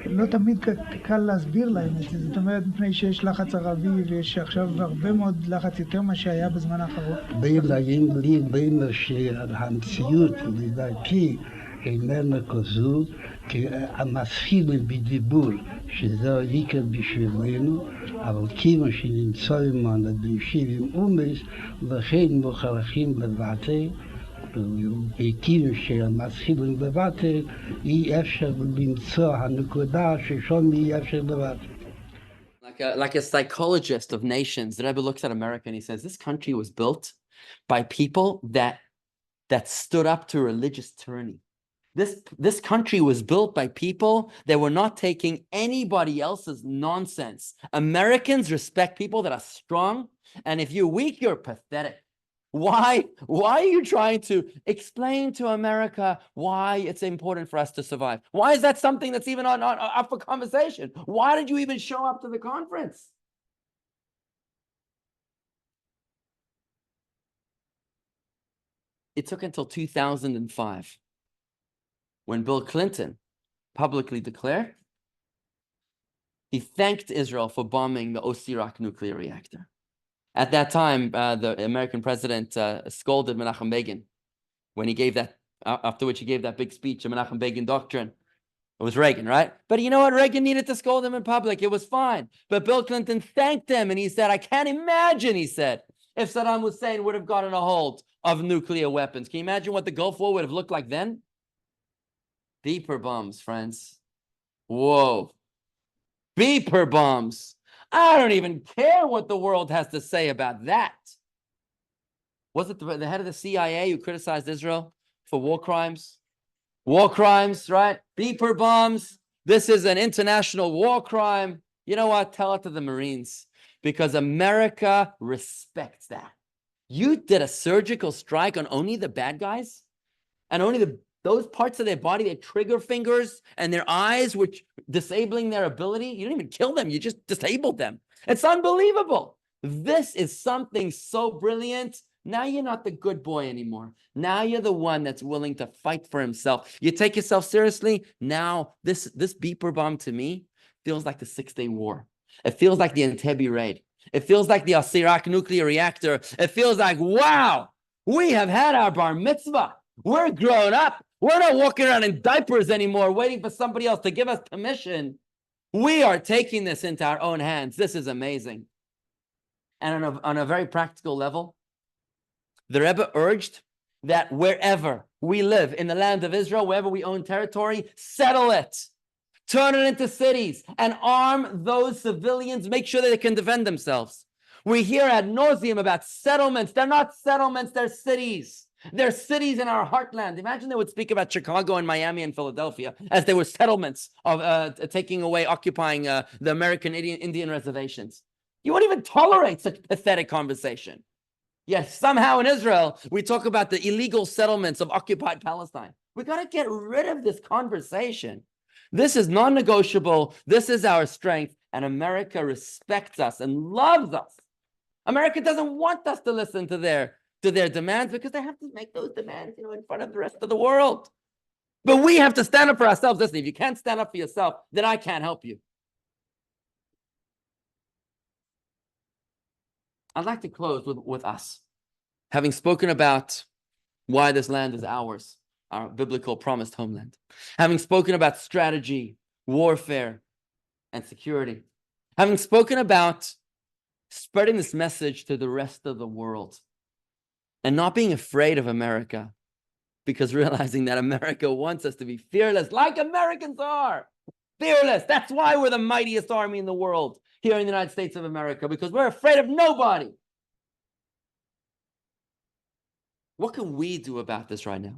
לא תמיד קל להסביר להם את זה. זאת אומרת, מפני שיש לחץ ערבי, ויש עכשיו הרבה מאוד לחץ יותר מה שהיה בזמן האחרון. בילאים לי בימר שהמציאות, לדעתי, איננה כזו, כי המתחילים בדיבור, שזה עיקר בשבילנו, אבל כיוון שנמצאים אנשים עם אומץ, לכן מוכרחים לבטא, וכיוון שמתחילים לבטא, אי אפשר למצוא הנקודה ששם אי אפשר לבטא. Like a psychologist of nations, the Rebbe looks at America and he says, this country was built by people that stood up to religious tyranny. This country was built by people that were not taking anybody else's nonsense. Americans respect people that are strong, and if you're weak, you're pathetic. Why are you trying to explain to America why it's important for us to survive? Why is that something that's even up for conversation? Why did you even show up to the conference? It took until 2005. When Bill Clinton publicly declared, he thanked Israel for bombing the Osirak nuclear reactor. At that time, the American president scolded Menachem Begin when he gave that, after which he gave that big speech, the Menachem Begin Doctrine. It was Reagan, right? But you know what? Reagan needed to scold him in public. It was fine. But Bill Clinton thanked him, and he said, I can't imagine, he said, if Saddam Hussein would have gotten a hold of nuclear weapons. Can you imagine what the Gulf War would have looked like then? Beeper bombs, friends. Whoa. Beeper bombs. I don't even care what the world has to say about that. Was it the head of the CIA who criticized Israel for war crimes? War crimes, right? Beeper bombs. This is an international war crime. You know what? Tell it to the Marines, because America respects that. You did a surgical strike on only the bad guys, and only those parts of their body, their trigger fingers and their eyes, which disabling their ability. You didn't even kill them. You just disabled them. It's unbelievable. This is something so brilliant. Now you're not the good boy anymore. Now you're the one that's willing to fight for himself. You take yourself seriously. Now this beeper bomb to me feels like the 6-Day War. It feels like the Entebbe raid. It feels like the Osirak nuclear reactor. It feels like, wow, we have had our bar mitzvah. We're grown up. We're not walking around in diapers anymore, waiting for somebody else to give us permission. We are taking this into our own hands. This is amazing. And on a very practical level, the Rebbe urged that wherever we live in the land of Israel, wherever we own territory, settle it. Turn it into cities and arm those civilians. Make sure that they can defend themselves. We hear ad nauseum about settlements. They're not settlements, they're cities. They're cities in our heartland. Imagine they would speak about Chicago and Miami and Philadelphia as they were settlements of taking away, occupying the American Indian reservations. You won't even tolerate such pathetic conversation. Yes, somehow in Israel, we talk about the illegal settlements of occupied Palestine. We got to get rid of this conversation. This is non-negotiable. This is our strength. And America respects us and loves us. America doesn't want us to listen to their demands because they have to make those demands, in front of the rest of the world. But we have to stand up for ourselves. Listen, if you can't stand up for yourself, then I can't help you. I'd like to close with us, having spoken about why this land is ours, our biblical promised homeland, having spoken about strategy, warfare, and security, having spoken about spreading this message to the rest of the world, and not being afraid of America, because realizing that America wants us to be fearless, like Americans are. Fearless. That's why we're the mightiest army in the world here in the United States of America, because we're afraid of nobody. What can we do about this right now?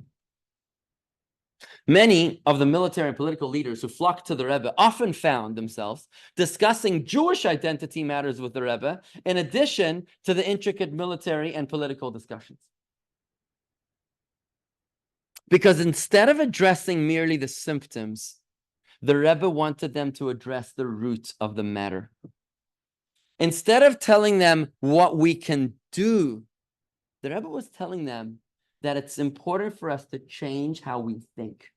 Many of the military and political leaders who flocked to the Rebbe often found themselves discussing Jewish identity matters with the Rebbe, in addition to the intricate military and political discussions. Because instead of addressing merely the symptoms, the Rebbe wanted them to address the root of the matter. Instead of telling them what we can do, the Rebbe was telling them that it's important for us to change how we think.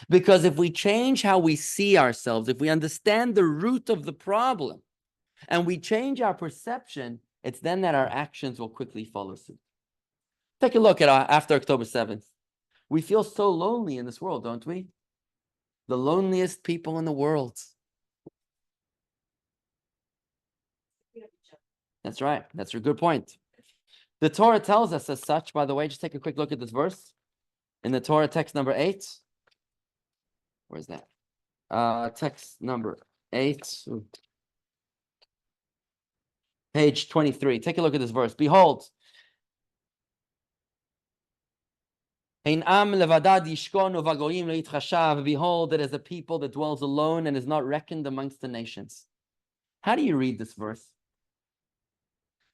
Because if we change how we see ourselves, if we understand the root of the problem, and we change our perception, it's then that our actions will quickly follow suit. Take a look at after October 7th. We feel so lonely in this world, don't we? The loneliest people in the world. That's right. That's a good point. The Torah tells us as such, by the way. Just take a quick look at this verse. In the Torah, text number 8. Where's that? Text number 8. Page 23. Take a look at this verse. Behold, behold, it is a people that dwells alone and is not reckoned amongst the nations. How do you read this verse?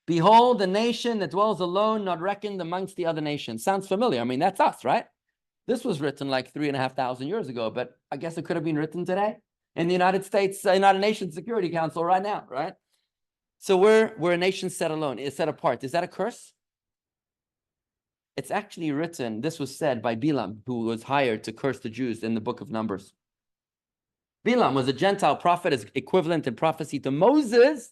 Behold, a nation that dwells alone, not reckoned amongst the other nations. Sounds familiar. I mean, that's us, right? This was written like 3,500 years ago, but I guess it could have been written today in the United States, United Nations Security Council right now, right? So we're a nation set alone, it's set apart. Is that a curse? It's actually written, this was said by Bilam, who was hired to curse the Jews in the book of Numbers. Bilam was a Gentile prophet, is equivalent in prophecy to Moses,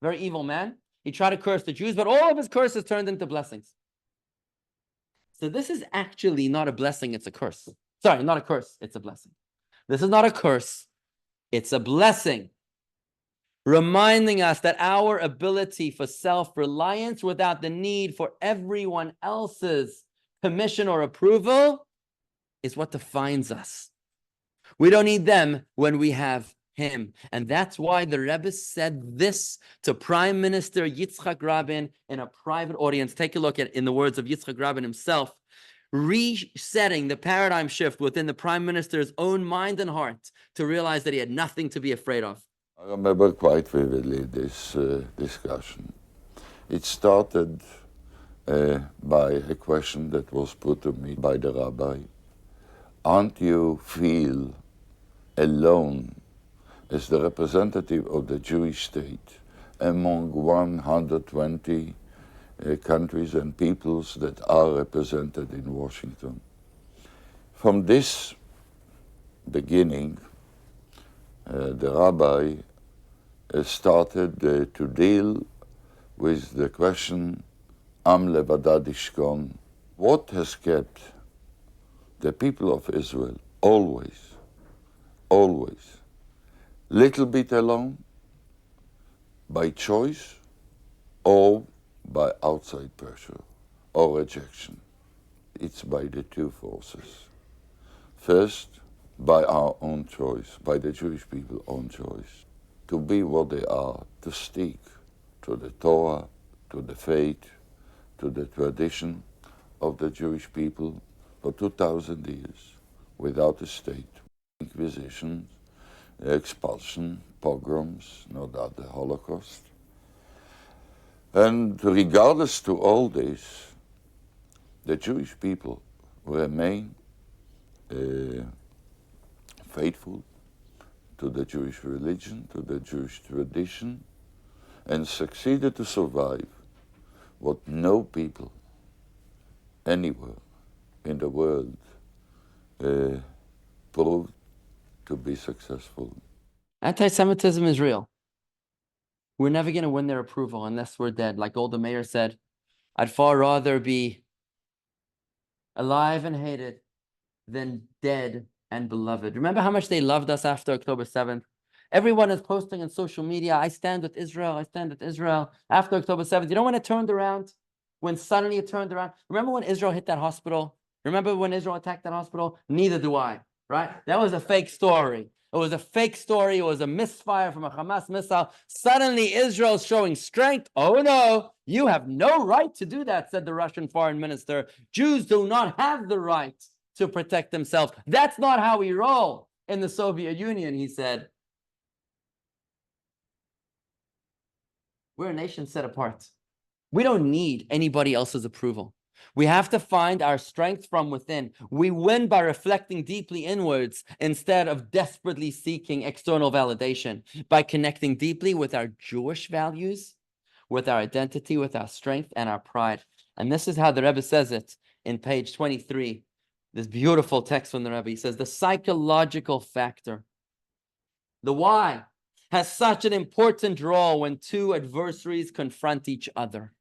very evil man. He tried to curse the Jews, but all of his curses turned into blessings. So this is actually not a blessing, it's a curse. Sorry, not a curse, it's a blessing. This is not a curse, it's a blessing. Reminding us that our ability for self-reliance without the need for everyone else's permission or approval is what defines us. We don't need them when we have him. And that's why the Rebbe said this to Prime Minister Yitzhak Rabin in a private audience. Take a look at in the words of Yitzhak Rabin himself, resetting the paradigm shift within the Prime Minister's own mind and heart to realize that he had nothing to be afraid of. I remember quite vividly this discussion. It started by a question that was put to me by the rabbi. Aren't you feel alone as the representative of the Jewish state among 120 countries and peoples that are represented in Washington? From this beginning, the rabbi started to deal with the question, Am levadad ishkon, what has kept the people of Israel always, little bit alone, by choice or by outside pressure or rejection. It's by the two forces. First, by our own choice, by the Jewish people's own choice, to be what they are, to stick to the Torah, to the faith, to the tradition of the Jewish people for 2,000 years, without a state. Inquisition, expulsion, pogroms, no doubt the Holocaust. And regardless to all this, the Jewish people remain faithful to the Jewish religion, to the Jewish tradition, and succeeded to survive what no people anywhere in the world proved to be successful. Anti-Semitism is real. We're never going to win their approval unless we're dead. Like Golda Meir said, I'd far rather be alive and hated than dead and beloved. Remember how much they loved us after October 7th? Everyone is posting on social media, I stand with Israel, I stand with Israel. After October 7th, you know when it turned around? When suddenly it turned around? Remember when Israel hit that hospital? Remember when Israel attacked that hospital? Neither do I, right? That was a fake story. It was a fake story. It was a misfire from a Hamas missile. Suddenly Israel's showing strength. Oh no, you have no right to do that, said the Russian foreign minister. Jews do not have the right to protect themselves. That's not how we roll in the Soviet Union, he said. We're a nation set apart. We don't need anybody else's approval. We have to find our strength from within. We win by reflecting deeply inwards instead of desperately seeking external validation, by connecting deeply with our Jewish values, with our identity, with our strength and our pride. And this is how the Rebbe says it in page 23. This beautiful text from the Rebbe. He says, the psychological factor, the why, has such an important role when two adversaries confront each other.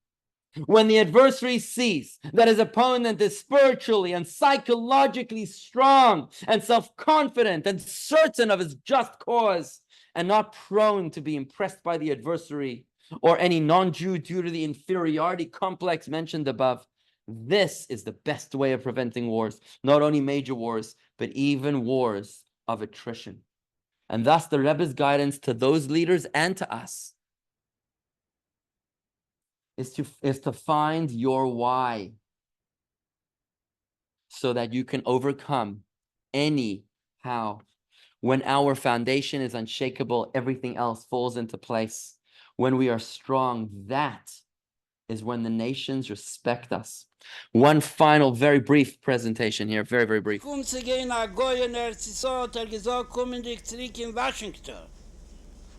When the adversary sees that his opponent is spiritually and psychologically strong and self-confident and certain of his just cause, and not prone to be impressed by the adversary or any non-Jew due to the inferiority complex mentioned above, this is the best way of preventing wars, not only major wars, but even wars of attrition. And thus the Rebbe's guidance to those leaders and to us is to find your why so that you can overcome anyhow. When our foundation is unshakable, everything else falls into place. When we are strong, that is when the nations respect us. One final, very brief presentation here, very, very brief. Kommen Sie gehen nach Goyen, hat gesagt, kommen dich zurück in Washington.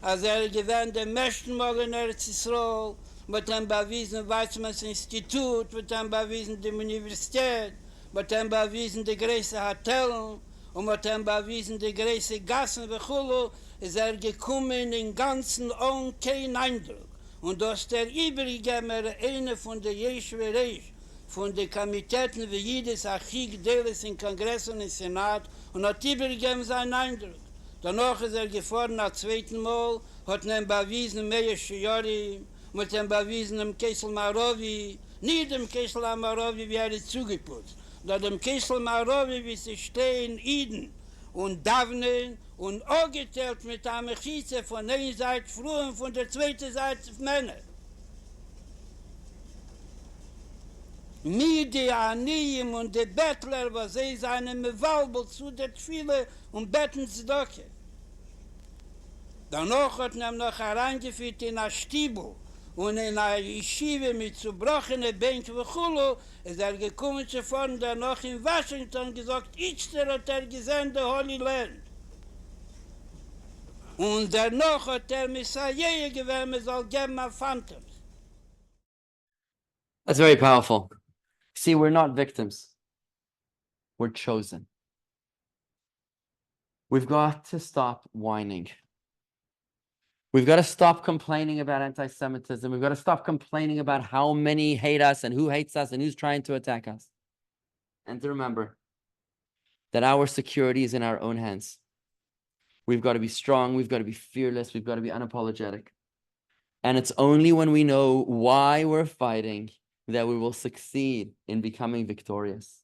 Als gewähnt der Mächtenmal in Israel, mit einem bewiesen Weizmanns Institut, mit einem bewiesen der Universität, mit einem bewiesen der große Hotels und mit einem bewiesen der große Gassen und Chulu, ist gekommen in ganzen ohne keinen Eindruck. Und das der übrige eine von der Jeschwe Reich, von den Komiteeten wie jedes Archig, Deles in Kongress und im Senat, und hat übergegeben seinen Eindruck. Danach ist gefahren nach zweiten Mal, hat einen bewiesen Meir Shiori, mit einem bewiesenen Kessel Marovi, nicht dem Kessel Marovi, wie ist zugeputzt, da dem Kessel Marovi, wie sie stehen, Iden und Davnen und auch geteilt mit einer Mechize von einer Seite Frauen und von der zweiten Seite Männer. Mir die Aniem und die Bettler, was sie seine Mewalbel zu der Tfile und betten sie doch. Danach hat man noch hereingeführt in ein Stiebel und in eine Yeshiva mit zerbrochenen Bänken und Chulu, ist gekommen zu fahren, danach in Washington gesagt, ich hat gesehen, der Holy Land. Und danach hat Messiah gewählt, man soll geben an Phantoms. That's very powerful. See, we're not victims. We're chosen. We've got to stop whining. We've got to stop complaining about anti-Semitism. We've got to stop complaining about how many hate us and who hates us and who's trying to attack us. And to remember that our security is in our own hands. We've got to be strong. We've got to be fearless. We've got to be unapologetic. And it's only when we know why we're fighting that we will succeed in becoming victorious.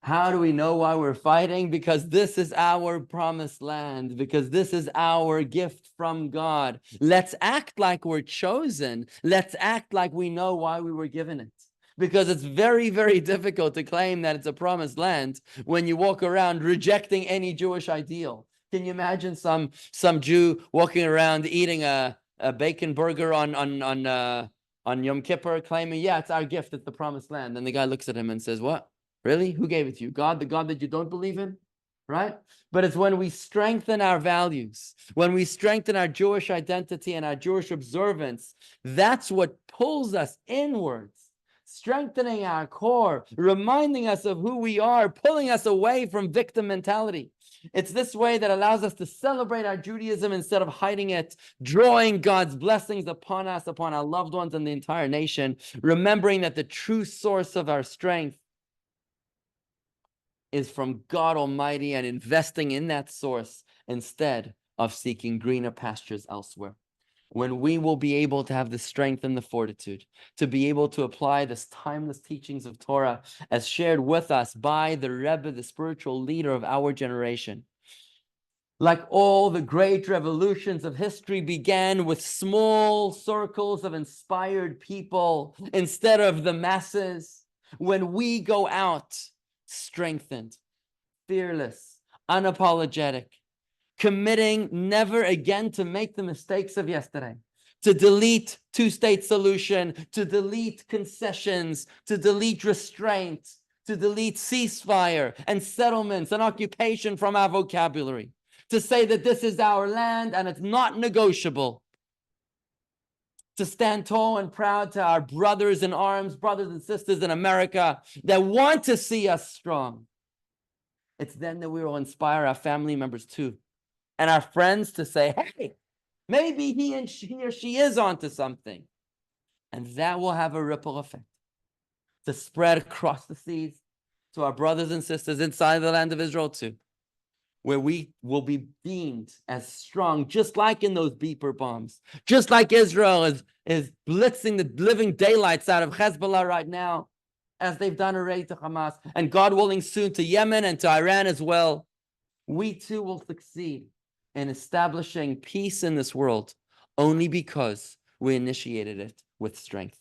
How do we know why we're fighting? Because this is our promised land, because this is our gift from God. Let's act like we're chosen. Let's act like we know why we were given it. Because it's very, very difficult to claim that it's a promised land when you walk around rejecting any Jewish ideal. Can you imagine some Jew walking around eating a bacon burger on Yom Kippur, claiming, yeah, it's our gift, it's the promised land. And the guy looks at him and says, what? Really? Who gave it to you? God, the God that you don't believe in? Right? But it's when we strengthen our values, when we strengthen our Jewish identity and our Jewish observance, that's what pulls us inwards, strengthening our core, reminding us of who we are, pulling us away from victim mentality. It's this way that allows us to celebrate our Judaism instead of hiding it, drawing God's blessings upon us, upon our loved ones and the entire nation, remembering that the true source of our strength is from God Almighty and investing in that source instead of seeking greener pastures elsewhere. When we will be able to have the strength and the fortitude to be able to apply this timeless teachings of Torah as shared with us by the Rebbe, the spiritual leader of our generation. Like all the great revolutions of history began with small circles of inspired people instead of the masses. When we go out strengthened, fearless, unapologetic, committing never again to make the mistakes of yesterday, to delete two-state solution, to delete concessions, to delete restraint, to delete ceasefire and settlements and occupation from our vocabulary, to say that this is our land and it's not negotiable, to stand tall and proud to our brothers in arms, brothers and sisters in America that want to see us strong. It's then that we will inspire our family members too, and our friends to say, hey, maybe he or she is onto something. And that will have a ripple effect to spread across the seas to our brothers and sisters inside the land of Israel too, where we will be deemed as strong, just like in those beeper bombs, just like Israel is blitzing the living daylights out of Hezbollah right now, as they've done already to Hamas, and God willing soon to Yemen and to Iran as well. We too will succeed in establishing peace in this world only because we initiated it with strength.